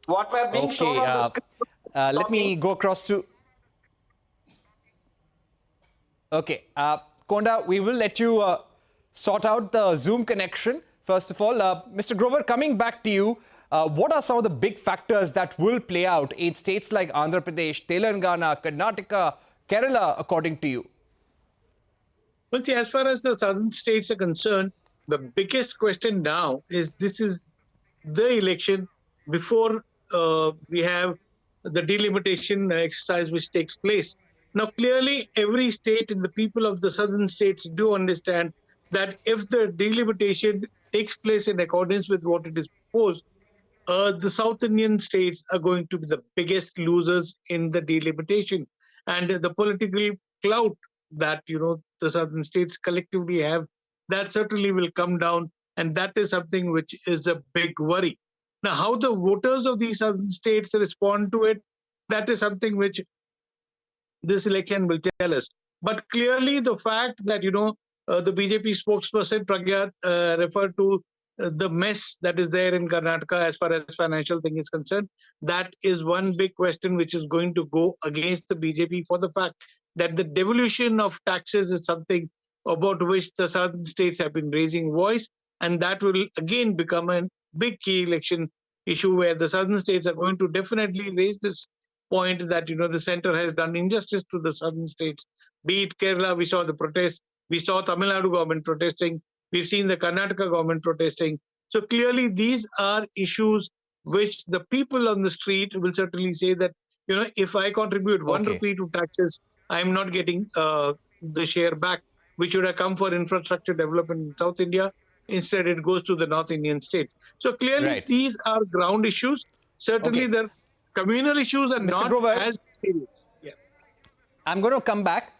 what were being shown on the screen. Let me go across to... Okay, Konda, we will let you sort out the Zoom connection. First of all, Mr. Grover, coming back to you, what are some of the big factors that will play out in states like Andhra Pradesh, Telangana, Karnataka, Kerala, according to you? Well, see, as far as the southern states are concerned, the biggest question now is this is the election before we have the delimitation exercise which takes place. Now, clearly, every state and the people of the southern states do understand that if the delimitation takes place in accordance with what it is proposed, the South Indian states are going to be the biggest losers in the delimitation. And the political clout that, the southern states collectively have, that certainly will come down. And that is something which is a big worry. Now, how the voters of these southern states respond to it, that is something which this election will tell us. But clearly the fact that, the BJP spokesperson Pragya referred to the mess that is there in Karnataka as far as financial thing is concerned, that is one big question which is going to go against the BJP, for the fact that the devolution of taxes is something about which the southern states have been raising voice, and that will again become a big key election issue where the southern states are going to definitely raise this point that, the center has done injustice to the southern states. Be it Kerala, we saw the protests, we saw Tamil Nadu government protesting, we've seen the Karnataka government protesting. So clearly these are issues which the people on the street will certainly say that, if I contribute 1 rupee to taxes, I'm not getting the share back, which should have come for infrastructure development in South India. Instead, it goes to the North Indian state. So clearly these are ground issues. Certainly the communal issues are not Grover, as serious. Yeah. I'm going to come back.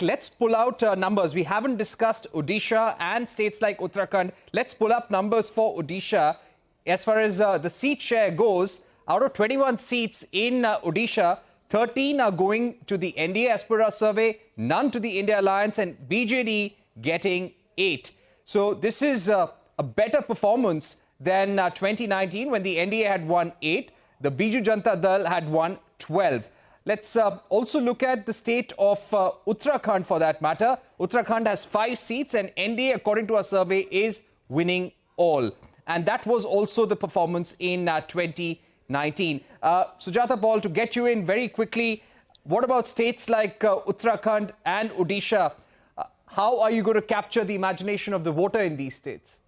Let's pull out numbers. We haven't discussed Odisha and states like Uttarakhand. Let's pull up numbers for Odisha. As far as the seat share goes, out of 21 seats in Odisha, 13 are going to the NDA as per our survey, none to the India Alliance, and BJD getting 8. So this is a better performance than 2019 when the NDA had won 8. The Biju Janata Dal had won 12. Let's also look at the state of Uttarakhand for that matter. Uttarakhand has 5 seats and NDA, according to our survey, is winning all. And that was also the performance in 2019. Sujata Paul, to get you in very quickly, what about states like Uttarakhand and Odisha? How are you going to capture the imagination of the voter in these states?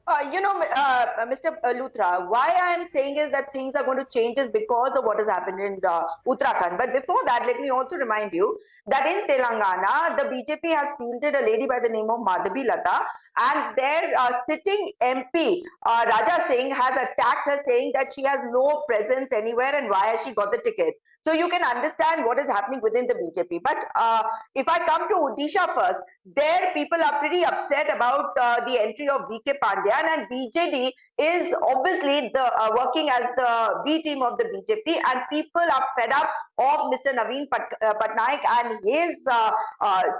Mr. Luthra, why I am saying is that things are going to change is because of what has happened in Uttarakhand. But before that, let me also remind you that in Telangana, the BJP has fielded a lady by the name of Madhabi Lata, and their sitting MP, Raja Singh, has attacked her, saying that she has no presence anywhere and why has she got the ticket. So you can understand what is happening within the BJP. But if I come to Odisha first, there people are pretty upset about the entry of VK Pandyan, and BJD is obviously working as the B team of the BJP, and people are fed up of Mr. Naveen Patnaik and his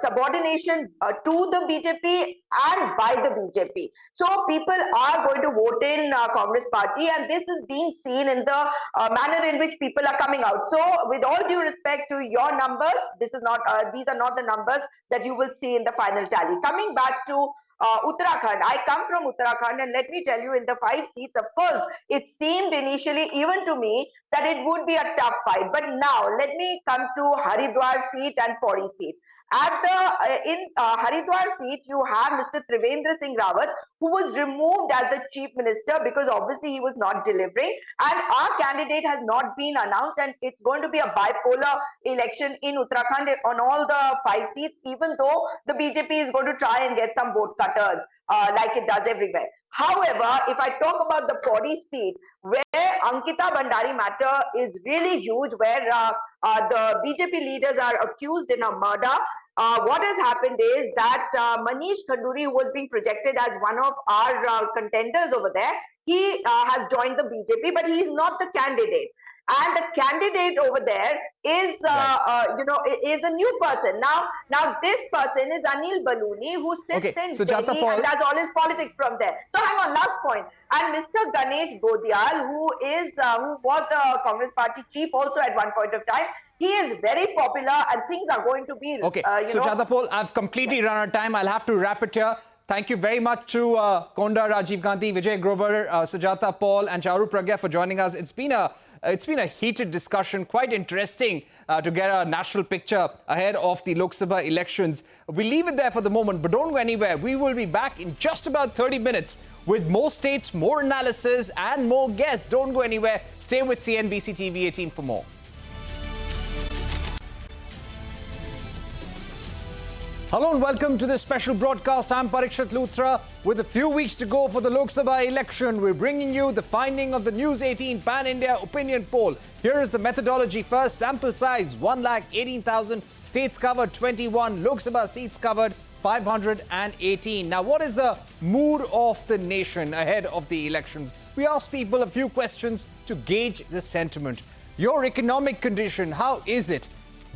subordination to the BJP and by the BJP. So people are going to vote in Congress party, and this is being seen in the manner in which people are coming out. So with all due respect to your numbers, this is not these are not the numbers that you will see in the final tally. Coming back to Uttarakhand. I come from Uttarakhand, and let me tell you, in the 5 seats, of course, it seemed initially, even to me, that it would be a tough fight. But now, let me come to Haridwar seat and Pauri seat. At the in Haridwar seat, you have Mr. Trivendra Singh Rawat, who was removed as the chief minister because obviously he was not delivering, and our candidate has not been announced, and it's going to be a bipolar election in Uttarakhand on all the 5 seats, even though the BJP is going to try and get some vote cutters like it does everywhere. However, if I talk about the Pauri seat, where Ankita Bhandari matter is really huge, where the BJP leaders are accused in a murder, what has happened is that Manish Khanduri, who was being projected as one of our contenders over there, he has joined the BJP, but he is not the candidate. And the candidate over there is, is a new person. Now this person is Anil Baluni, who sits in Delhi and does all his politics from there. So hang on, last point. And Mr. Ganesh Godial, who was the Congress Party chief also at one point of time, he is very popular, and things are going to be. Sujata Paul, I've completely run out of time. I'll have to wrap it here. Thank you very much to Konda, Rajiv Gandhi, Vijay Grover, Sujata Paul, and Charu Pragya for joining us. It's been a heated discussion, quite interesting to get a national picture ahead of the Lok Sabha elections. We leave it there for the moment, but don't go anywhere. We will be back in just about 30 minutes with more states, more analysis, and more guests. Don't go anywhere. Stay with CNBC TV 18 for more. Hello and welcome to this special broadcast. I'm Parikshit Luthra. With a few weeks to go for the Lok Sabha election, we're bringing you the finding of the News 18 Pan-India Opinion Poll. Here is the methodology first. Sample size 118,000. States covered 21. Lok Sabha seats covered 518. Now, what is the mood of the nation ahead of the elections? We asked people a few questions to gauge the sentiment. Your economic condition, how is it?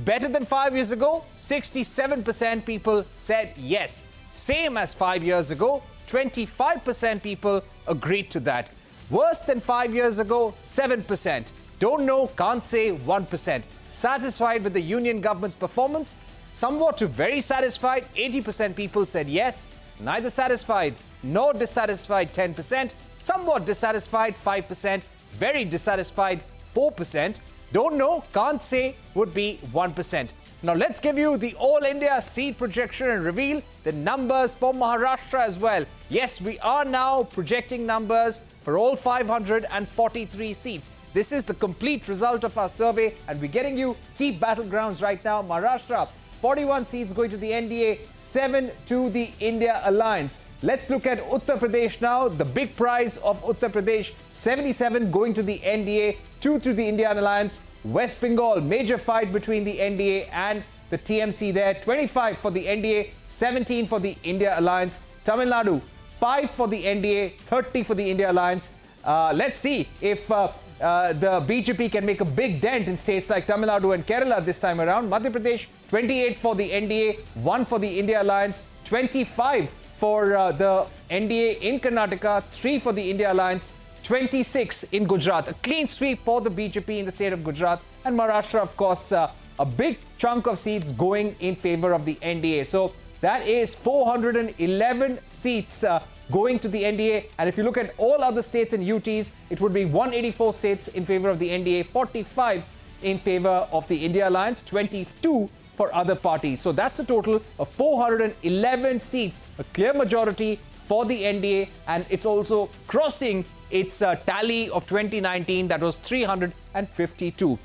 Better than 5 years ago? 67% people said yes. Same as 5 years ago? 25% people agreed to that. Worse than 5 years ago? 7%. Don't know, can't say 1%. Satisfied with the union government's performance? Somewhat to very satisfied, 80% people said yes. Neither satisfied nor dissatisfied, 10%. Somewhat dissatisfied, 5%. Very dissatisfied, 4%. Don't know, can't say would be 1%. Now let's give you the All India seat projection and reveal the numbers for Maharashtra as well. Yes, we are now projecting numbers for all 543 seats. This is the complete result of our survey, and we're getting you key battlegrounds right now. Maharashtra, 41 seats going to the NDA, 7 to the India Alliance. Let's look at Uttar Pradesh now. The big prize of Uttar Pradesh, 77 going to the NDA, 2 to the India Alliance. West Bengal, major fight between the NDA and the TMC there. 25 for the NDA, 17 for the India Alliance. Tamil Nadu, 5 for the NDA, 30 for the India Alliance. Let's see if the BJP can make a big dent in states like Tamil Nadu and Kerala this time around. Madhya Pradesh, 28 for the NDA, 1 for the India Alliance, 25 for the NDA in Karnataka, 3 for the India Alliance, 26 in Gujarat. A clean sweep for the BJP in the state of Gujarat. And Maharashtra, of course, a big chunk of seats going in favor of the NDA. So that is 411 seats going to the NDA. And if you look at all other states and UTs, it would be 184 states in favor of the NDA, 45 in favor of the India Alliance, 22 for other parties. So that's a total of 411 seats, a clear majority for the NDA, and it's also crossing its tally of 2019, that was 352.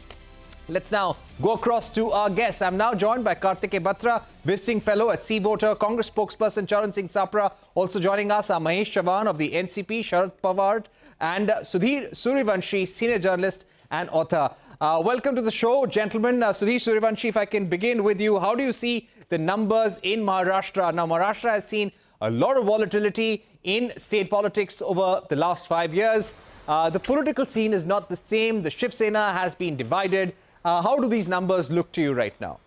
Let's now go across to our guests. I'm now joined by Kartike Batra, visiting fellow at Sea Voter, Congress spokesperson Charan Singh Sapra. Also joining us are Mahesh Jaavan of the NCP, Sharad Pawar, and Sudhir Suryavanshi, senior journalist and author. Welcome to the show, gentlemen. Sudhir Suryavanshi, if I can begin with you, how do you see the numbers in Maharashtra? Now, Maharashtra has seen a lot of volatility in state politics over the last 5 years. The political scene is not the same. The Shiv Sena has been divided. How do these numbers look to you right now?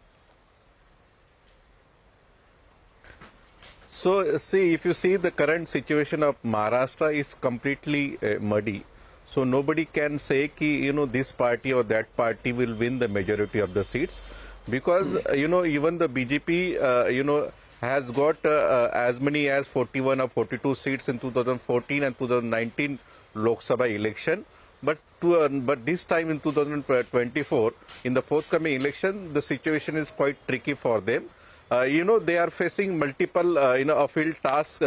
So, see, if you see the current situation of Maharashtra is completely muddy. So nobody can say ki, this party or that party will win the majority of the seats, because, even the BJP, has got as many as 41 or 42 seats in 2014 and 2019 Lok Sabha election. But this time in 2024, in the forthcoming election, the situation is quite tricky for them. They are facing multiple, uphill tasks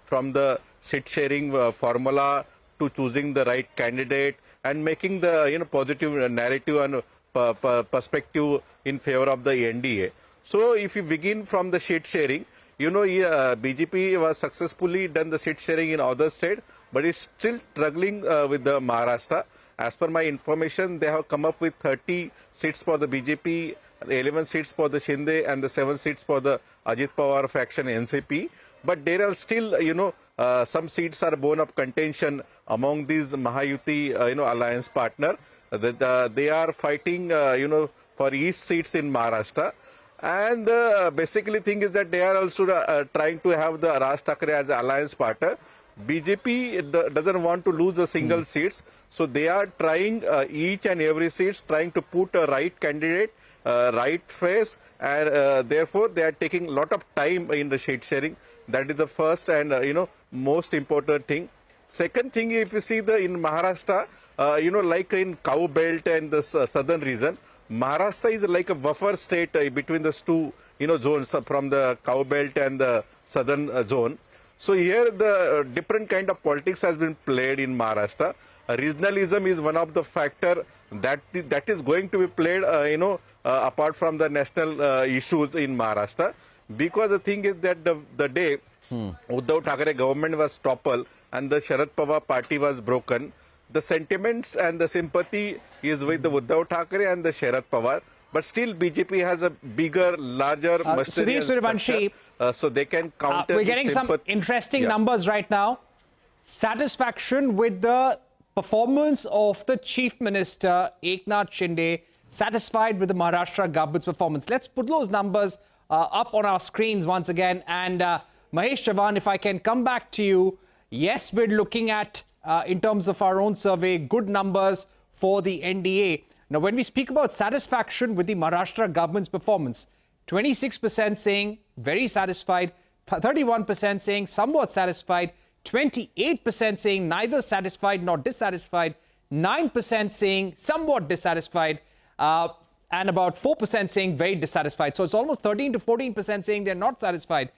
from the seat sharing formula to choosing the right candidate and making the positive narrative and perspective in favor of the NDA. So if you begin from the seat sharing, BJP was successfully done the seat sharing in other states, but it's still struggling with the Maharashtra. As per my information, they have come up with 30 seats for the BJP, 11 seats for the Shinde, and the 7 seats for the Ajit Pawar faction NCP. But there are still, some seats are bone of contention among these Mahayuti, alliance partner. They are fighting, for each seats in Maharashtra. And basically thing is that they are also trying to have the Raj Thackeray as an alliance partner. BJP doesn't want to lose a single seats, so they are trying each and every seats, trying to put a right candidate, right face, and therefore they are taking a lot of time in the seat sharing. That is the first and most important thing. Second thing, if you see in Maharashtra, like in cow belt and the southern region, Maharashtra is like a buffer state between the two, zones from the cow belt and the southern zone. So here the different kind of politics has been played in Maharashtra. Regionalism is one of the factor that is going to be played, apart from the national issues in Maharashtra. Because the thing is that the day Uddhav Thackeray government was toppled and the Sharad Pawar party was broken, the sentiments and the sympathy is with the Uddhav Thackeray and the Sharad Pawar. But still BJP has a bigger, larger Sudhir Suryavanshi, so they can counter. We're getting some interesting numbers right now. Satisfaction with the performance of the Chief Minister, Eknath Shinde, satisfied with the Maharashtra government's performance. Let's put those numbers up on our screens once again. And Mahesh Jaavan, if I can come back to you. Yes, we're looking at, in terms of our own survey, good numbers for the NDA. Now, when we speak about satisfaction with the Maharashtra government's performance, 26% saying very satisfied, 31% saying somewhat satisfied, 28% saying neither satisfied nor dissatisfied, 9% saying somewhat dissatisfied, and about 4% saying very dissatisfied. So it's almost 13 to 14% saying they're not satisfied.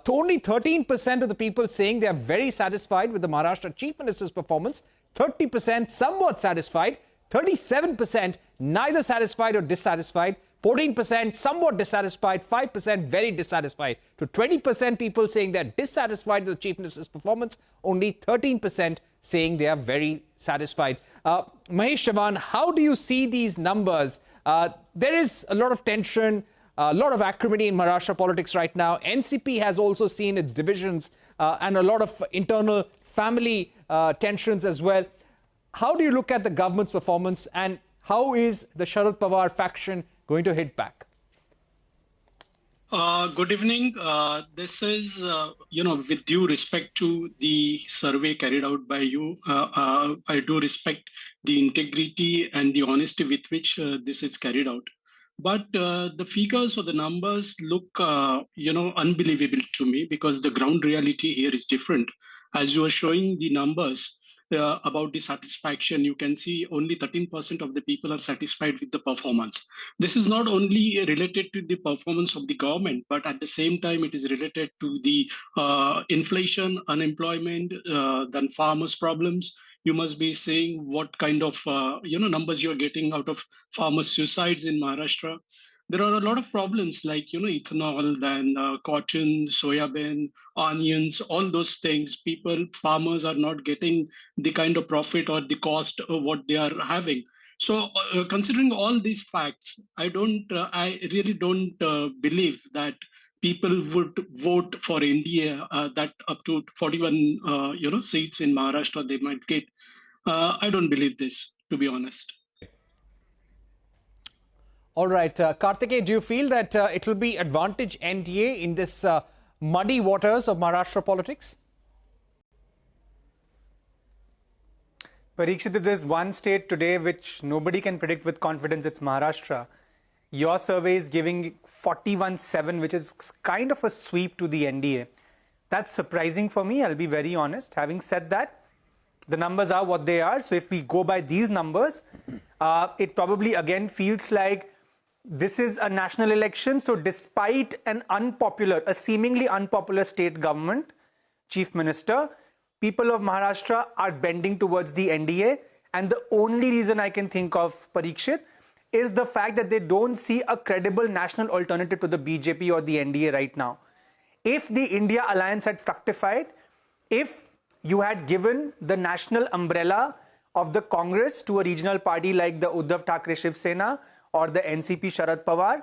Only 13% of the people saying they are very satisfied with the Maharashtra Chief Minister's performance, 30% somewhat satisfied, 37% neither satisfied or dissatisfied, 14% somewhat dissatisfied, 5% very dissatisfied. To 20% people saying they're dissatisfied with the Chief Minister's performance, only 13% saying they are very satisfied. Mahesh Jaavan, how do you see these numbers? There is a lot of tension, a lot of acrimony in Maharashtra politics right now. NCP has also seen its divisions and a lot of internal family tensions as well. How do you look at the government's performance, and how is the Sharad Pawar faction going to hit back? Good evening. This is, with due respect to the survey carried out by you, I do respect the integrity and the honesty with which this is carried out. But the figures or the numbers look, unbelievable to me, because the ground reality here is different. As you are showing the numbers, about the satisfaction, you can see only 13% of the people are satisfied with the performance. This is not only related to the performance of the government, but at the same time, it is related to the inflation, unemployment, then farmers' problems. You must be seeing what kind of numbers you're getting out of farmers' suicides in Maharashtra. There are a lot of problems like, ethanol, then cotton, soybean, onions, all those things. Farmers are not getting the kind of profit or the cost of what they are having. So considering all these facts, I really don't believe that people would vote for NDA that up to 41 seats in Maharashtra they might get. I don't believe this, to be honest. All right, Kartikeya, do you feel that it will be advantage NDA in this muddy waters of Maharashtra politics? Parikshit, there's one state today which nobody can predict with confidence, it's Maharashtra. Your survey is giving 41-7, which is kind of a sweep to the NDA. That's surprising for me, I'll be very honest. Having said that, the numbers are what they are. So if we go by these numbers, it probably again feels like this is a national election. So despite a seemingly unpopular state government, chief minister, people of Maharashtra are bending towards the NDA. And the only reason I can think of, Parikshit, is the fact that they don't see a credible national alternative to the BJP or the NDA right now. If the India alliance had fructified, if you had given the national umbrella of the Congress to a regional party like the Uddhav Thackeray Shiv Sena or the NCP Sharad Pawar,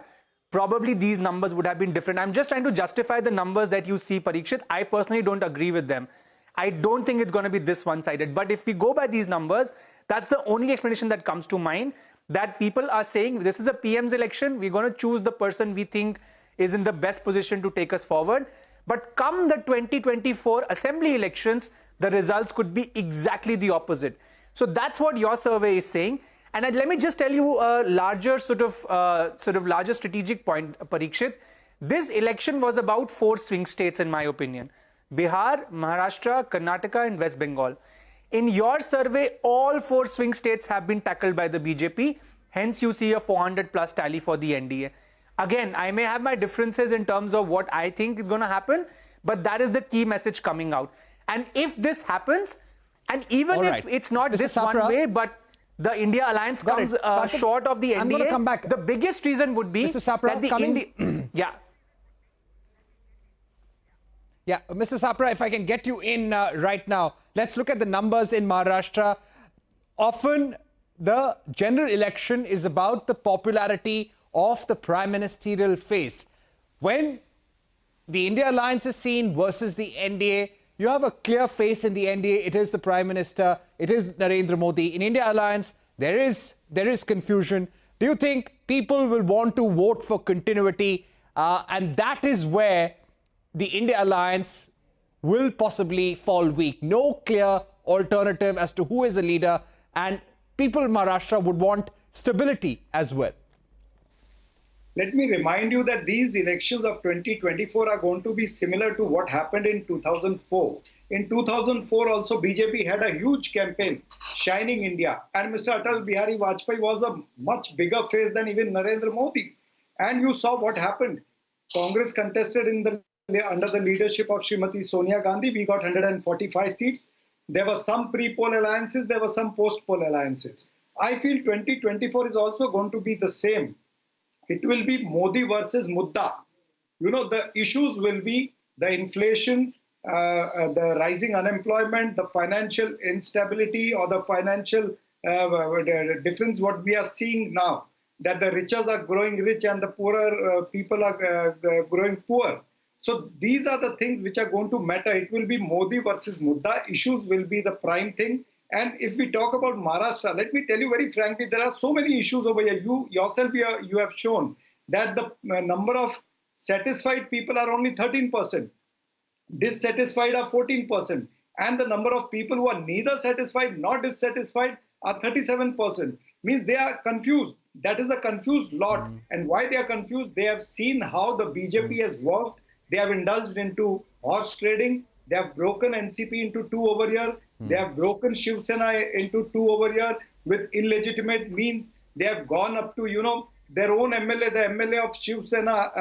probably these numbers would have been different. I'm just trying to justify the numbers that you see, Parikshit. I personally don't agree with them. I don't think it's going to be this one-sided. But if we go by these numbers, that's the only explanation that comes to mind, that people are saying this is a PM's election. We're going to choose the person we think is in the best position to take us forward. But come the 2024 assembly elections, the results could be exactly the opposite. So that's what your survey is saying. And let me just tell you a larger larger strategic point, Parikshit. This election was about 4 swing states, in my opinion: Bihar, Maharashtra, Karnataka, and West Bengal. In your survey, all 4 swing states have been tackled by the BJP. Hence, you see a 400+ tally for the NDA. Again, I may have my differences in terms of what I think is going to happen, but that is the key message coming out. And if this happens, and even if it's not this one way, but the India alliance comes short of the NDA, I'm going to come back. The biggest reason would be that the India... Yeah, Mr. Sapra, if I can get you in right now, let's look at the numbers in Maharashtra. Often, the general election is about the popularity of the prime ministerial face. When the India alliance is seen versus the NDA, you have a clear face in the NDA. It is the Prime Minister. It is Narendra Modi. In India alliance, there is confusion. Do you think people will want to vote for continuity? And that is where the India alliance will possibly fall weak. No clear alternative as to who is a leader. And people in Maharashtra would want stability as well. Let me remind you that these elections of 2024 are going to be similar to what happened in 2004. In 2004 also BJP had a huge campaign, Shining India. And Mr. Atal Bihari Vajpayee was a much bigger face than even Narendra Modi. And you saw what happened. Congress contested under the leadership of Srimati Sonia Gandhi. We got 145 seats. There were some pre-poll alliances. There were some post-poll alliances. I feel 2024 is also going to be the same. It will be Modi versus Mudda. You know, the issues will be the inflation, the rising unemployment, the financial instability, or the financial difference what we are seeing now, that the riches are growing rich and the poorer people are growing poor. So these are the things which are going to matter. It will be Modi versus Mudda. Issues will be the prime thing. And if we talk about Maharashtra, let me tell you very frankly, there are so many issues over here. You yourself, you have shown that the number of satisfied people are only 13%. Dissatisfied are 14%. And the number of people who are neither satisfied nor dissatisfied are 37%. Means they are confused. That is a confused lot. And why they are confused? They have seen how the BJP has worked. They have indulged into horse trading. They have broken NCP into 2 over here. They have broken Shiv Sena into 2 over here with illegitimate means. They have gone up to, you know, their own MLA, the MLA of Shiv Sena,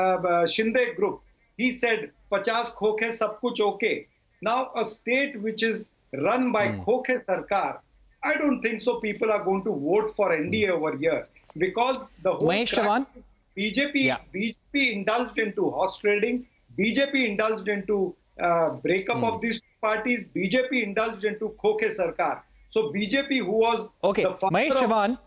Shinde group. He said, 50 khokhe sab kuch okay. Now, a state which is run by khokhe sarkar, I don't think so people are going to vote for NDA over here. Because the whole BJP indulged into horse trading. BJP indulged into breakup of these parties. BJP indulged into khokhe sarkar. So BJP, who was the Mahesh Jaavan,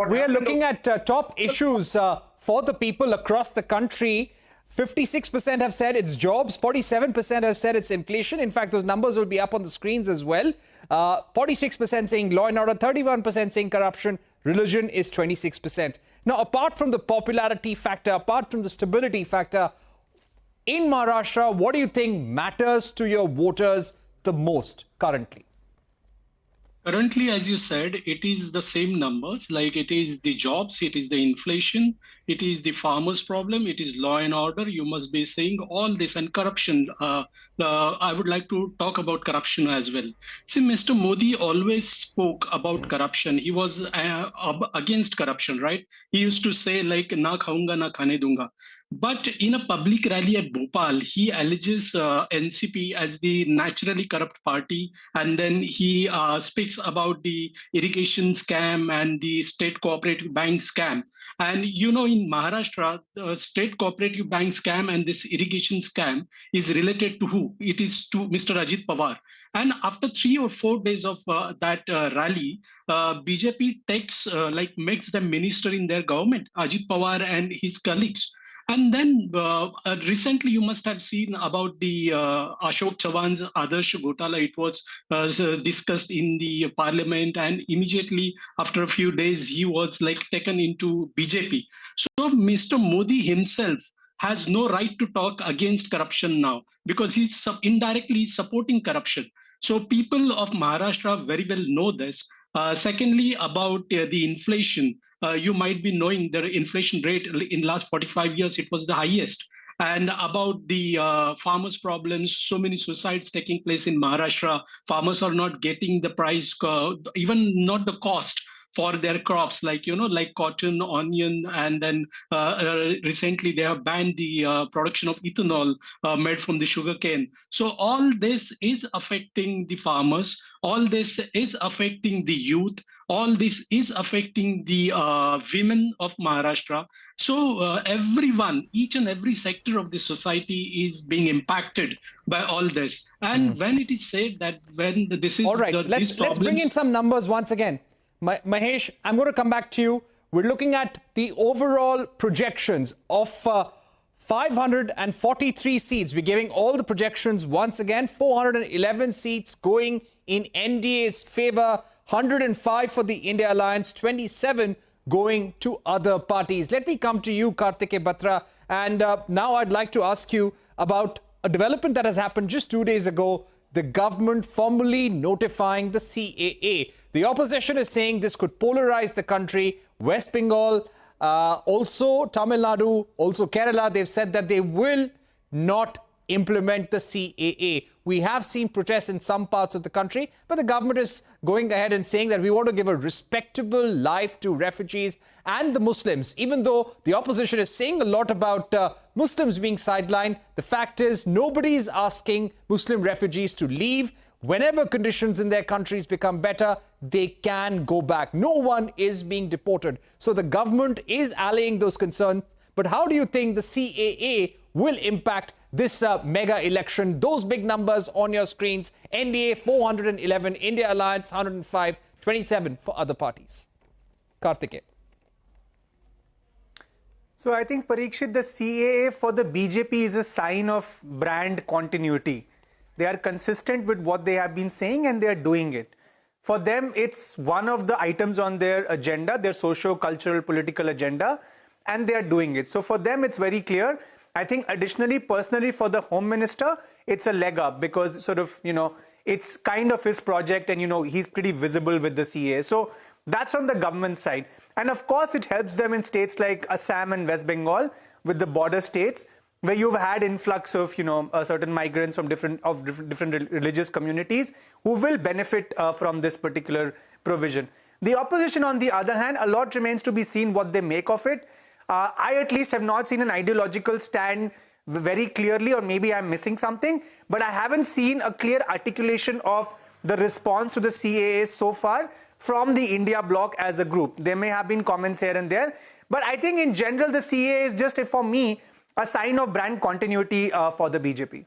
we are looking at top issues for the people across the country. 56% have said it's jobs. 47% have said it's inflation. In fact, those numbers will be up on the screens as well. 46% saying law and order. 31% saying corruption. Religion is 26%. Now, apart from the popularity factor, apart from the stability factor, in Maharashtra, what do you think matters to your voters the most currently? Currently, as you said, it is the same numbers, like it is the jobs, it is the inflation, it is the farmers' problem, it is law and order. You must be saying all this, and corruption. I would like to talk about corruption as well. See, Mr. Modi always spoke about corruption. He was against corruption, right? He used to say like, na khaunga, na khane dunga. But in a public rally at Bhopal, he alleges NCP as the naturally corrupt party, and then he speaks about the irrigation scam and the state cooperative bank scam. And you know, in Maharashtra, the state cooperative bank scam and this irrigation scam is related to who? It is to Mr. Ajit Pawar. And after 3 or 4 days of that rally, BJP takes makes them minister in their government, Ajit Pawar and his colleagues. And then recently, you must have seen about the Ashok Chavan's Adarsh Ghotala. It was discussed in the parliament, and immediately after a few days, he was like taken into BJP. So Mr. Modi himself has no right to talk against corruption now, because he's indirectly supporting corruption. So people of Maharashtra very well know this. Secondly, about the inflation. You might be knowing the inflation rate in last 45 years, it was the highest. And about the farmers' problems, so many suicides taking place in Maharashtra. Farmers are not getting the price, even not the cost for their crops, like, you know, like cotton, onion, and then recently they have banned the production of ethanol made from the sugarcane. So all this is affecting the farmers. All this is affecting the youth. All this is affecting the women of Maharashtra. So everyone, each and every sector of the society is being impacted by all this. And when it is said that when this is... All right, let's bring in some numbers once again. Mahesh, I'm going to come back to you. We're looking at the overall projections of 543 seats. We're giving all the projections once again. 411 seats going in NDA's favor, 105 for the India Alliance, 27 going to other parties. Let me come to you, Kartike Batra. And now I'd like to ask you about a development that has happened just 2 days ago. The government formally notifying the CAA. The opposition is saying this could polarize the country. West Bengal, also Tamil Nadu, also Kerala, they've said that they will not implement the CAA. We have seen protests in some parts of the country, but the government is going ahead and saying that we want to give a respectable life to refugees and the Muslims. Even though the opposition is saying a lot about Muslims being sidelined, the fact is nobody is asking Muslim refugees to leave. Whenever conditions in their countries become better, they can go back. No one is being deported. So the government is allaying those concerns. But how do you think the CAA will impact this mega election? Those big numbers on your screens: NDA 411, India Alliance 105, 27 for other parties. Kartike. So I think, Parikshit, the CAA for the BJP is a sign of brand continuity. They are consistent with what they have been saying and they are doing it. For them, it's one of the items on their agenda, their socio-cultural political agenda, and they are doing it. So for them, it's very clear. I think additionally, personally, for the Home Minister, it's a leg up because sort of, you know, it's kind of his project and, you know, he's pretty visible with the CAA. So that's on the government side. And of course, it helps them in states like Assam and West Bengal with the border states, where you've had influx of, you know, certain migrants from different religious communities who will benefit from this particular provision. The opposition, on the other hand, a lot remains to be seen what they make of it. I at least have not seen an ideological stand very clearly, or maybe I'm missing something, but I haven't seen a clear articulation of the response to the CAA so far from the India bloc as a group. There may have been comments here and there, but I think in general the CAA is just, for me, a sign of brand continuity for the BJP.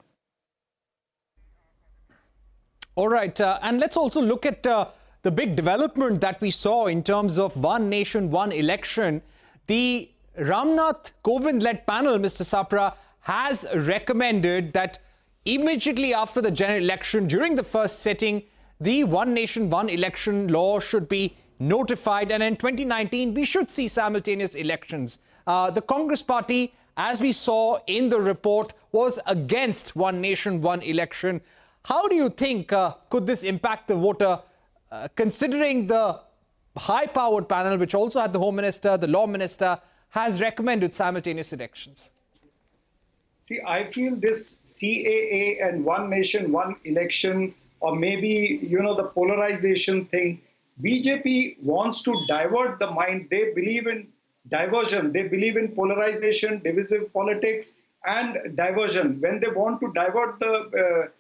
All right. And let's also look at the big development that we saw in terms of one nation, one election. The Ramnath Kovind-led panel, Mr. Sapra, has recommended that immediately after the general election, during the first sitting, the one nation, one election law should be notified. And in 2019, we should see simultaneous elections. The Congress party, as we saw in the report, was against one nation, one election. How do you think could this impact the voter considering the high-powered panel, which also had the Home Minister, the Law Minister, has recommended simultaneous elections? See, I feel this CAA and one nation, one election, or maybe, the polarization thing, BJP wants to divert the mind. They believe in diversion. They believe in polarization, divisive politics, and diversion. When they want to divert the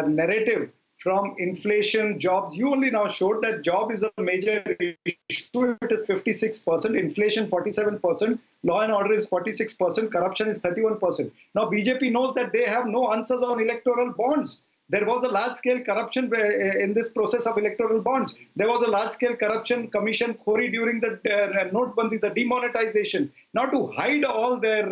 narrative from inflation, jobs, you only now showed that job is a major issue. It is 56%, inflation 47%, law and order is 46%, corruption is 31%. Now BJP knows that they have no answers on electoral bonds. There was a large-scale corruption in this process of electoral bonds. There was a large-scale corruption commission query during the Notebandi, the demonetization. Now, to hide all their,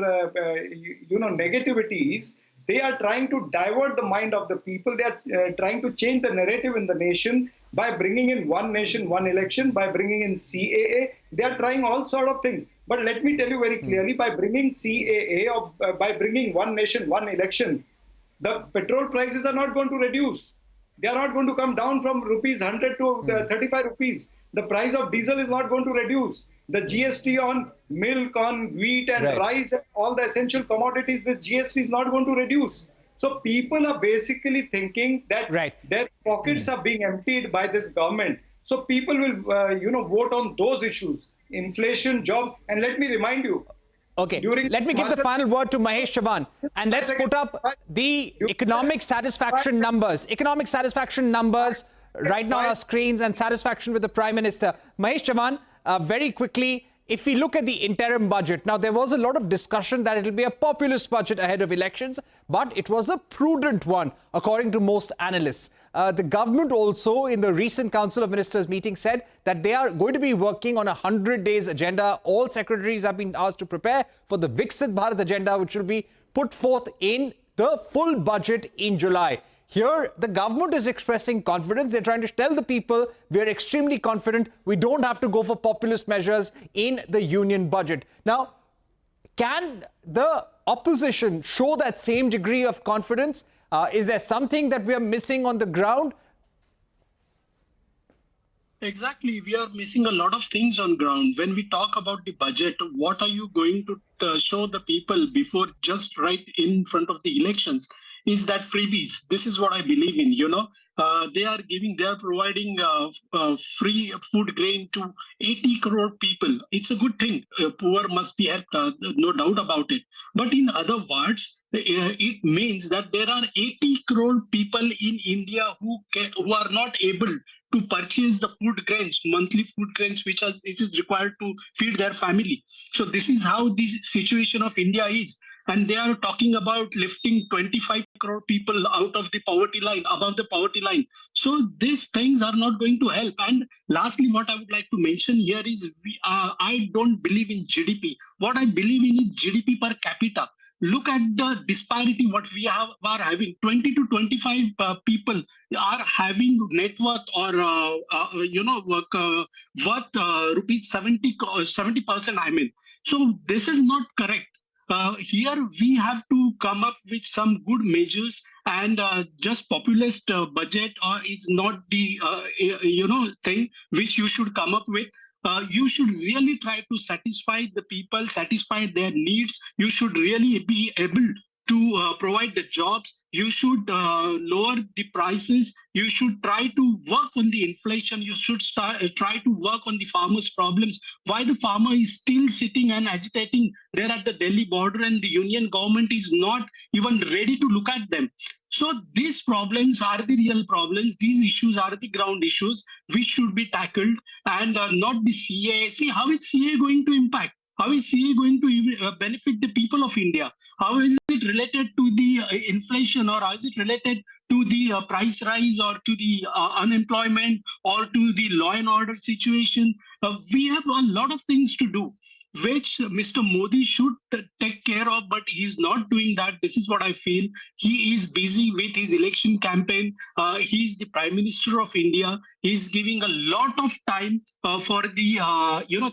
negativities, they are trying to divert the mind of the people. They are trying to change the narrative in the nation by bringing in one nation, one election, by bringing in CAA. They are trying all sort of things. But let me tell you very clearly, by bringing CAA or by bringing one nation, one election, the petrol prices are not going to reduce. They are not going to come down from rupees 100 to 35 rupees. The price of diesel is not going to reduce. The GST on milk, on wheat and rice, and all the essential commodities, the GST is not going to reduce. So people are basically thinking that their pockets are being emptied by this government. So people will, vote on those issues, inflation, jobs. And let me remind you, okay, let me give the final word to Mahesh Jaavan, and let's put up the economic satisfaction numbers. Economic satisfaction numbers right now on our screens, and satisfaction with the Prime Minister. Mahesh Jaavan, very quickly, if we look at the interim budget, now there was a lot of discussion that it will be a populist budget ahead of elections, but it was a prudent one, according to most analysts. The government also, in the recent Council of Ministers meeting, said that they are going to be working on a 100 days agenda. All secretaries have been asked to prepare for the Viksit Bharat agenda, which will be put forth in the full budget in July. Here, the government is expressing confidence. They're trying to tell the people, we are extremely confident. We don't have to go for populist measures in the union budget. Now, can the opposition show that same degree of confidence? Is there something that we are missing on the ground? Exactly. We are missing a lot of things on ground. When we talk about the budget, what are you going to show the people before, just right in front of the elections? Is that freebies? This is what I believe in. They are providing free food grain to 80 crore people. It's a good thing. Poor must be helped, no doubt about it. But in other words, it means that there are 80 crore people in India who are not able to purchase the food grains, monthly food grains, which is required to feed their family. So this is how this situation of India is. And they are talking about lifting 25 crore people out of the poverty line, above the poverty line. So these things are not going to help. And lastly, what I would like to mention here is I don't believe in GDP. What I believe in is GDP per capita. Look at the disparity what we are having. 20 to 25 people are having net worth or worth rupees 70%. I mean, so this is not correct. Here we have to come up with some good measures, and just populist budget is not the thing which you should come up with. You should really try to satisfy the people, satisfy their needs. You should really be able to provide the jobs. You should lower the prices. You should try to work on the inflation. You should try to work on the farmers' problems. Why the farmer is still sitting and agitating there at the Delhi border, and the union government is not even ready to look at them. So these problems are the real problems. These issues are the ground issues which should be tackled, and not the CAA. See, how is CAA going to impact? How is CAA going to benefit the people of India? How is it related to the inflation, or how is it related to the price rise, or to the unemployment, or to the law and order situation? We have a lot of things to do, which Mr. Modi should take care of, but he's not doing that. This is what I feel. He is busy with his election campaign. He's the Prime Minister of India. He's giving a lot of time for the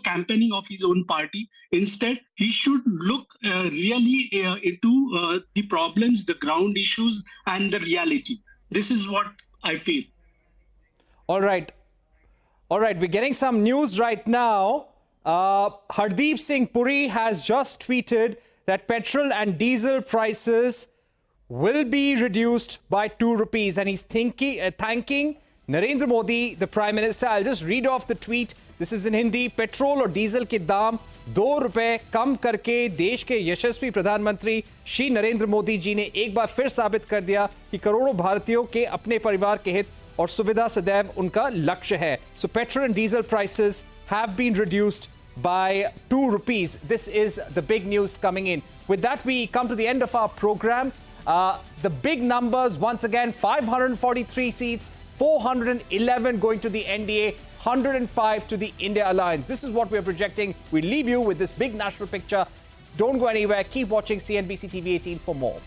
campaigning of his own party. Instead, he should look really into the problems, the ground issues, and the reality. This is what I feel. All right. All right, we're getting some news right now. Hardeep Singh Puri has just tweeted that petrol and diesel prices will be reduced by 2 rupees, and he's thanking Narendra Modi, the Prime Minister. I'll just read off the tweet. This is in Hindi. Petrol और diesel के दाम 2 रुपए कम करके देश के यशस्वी प्रधानमंत्री श्री नरेंद्र मोदी जी ने एक बार फिर साबित कर दिया कि करोड़ों भारतीयों के अपने परिवार के हित और सुविधा सदैव उनका लक्ष्य है. So petrol and diesel prices have been reduced by 2 rupees. This is the big news coming in. With that, we come to the end of our program. The big numbers, once again, 543 seats, 411 going to the NDA, 105 to the India Alliance. This is what we're projecting. We leave you with this big national picture. Don't go anywhere. Keep watching CNBC TV 18 for more.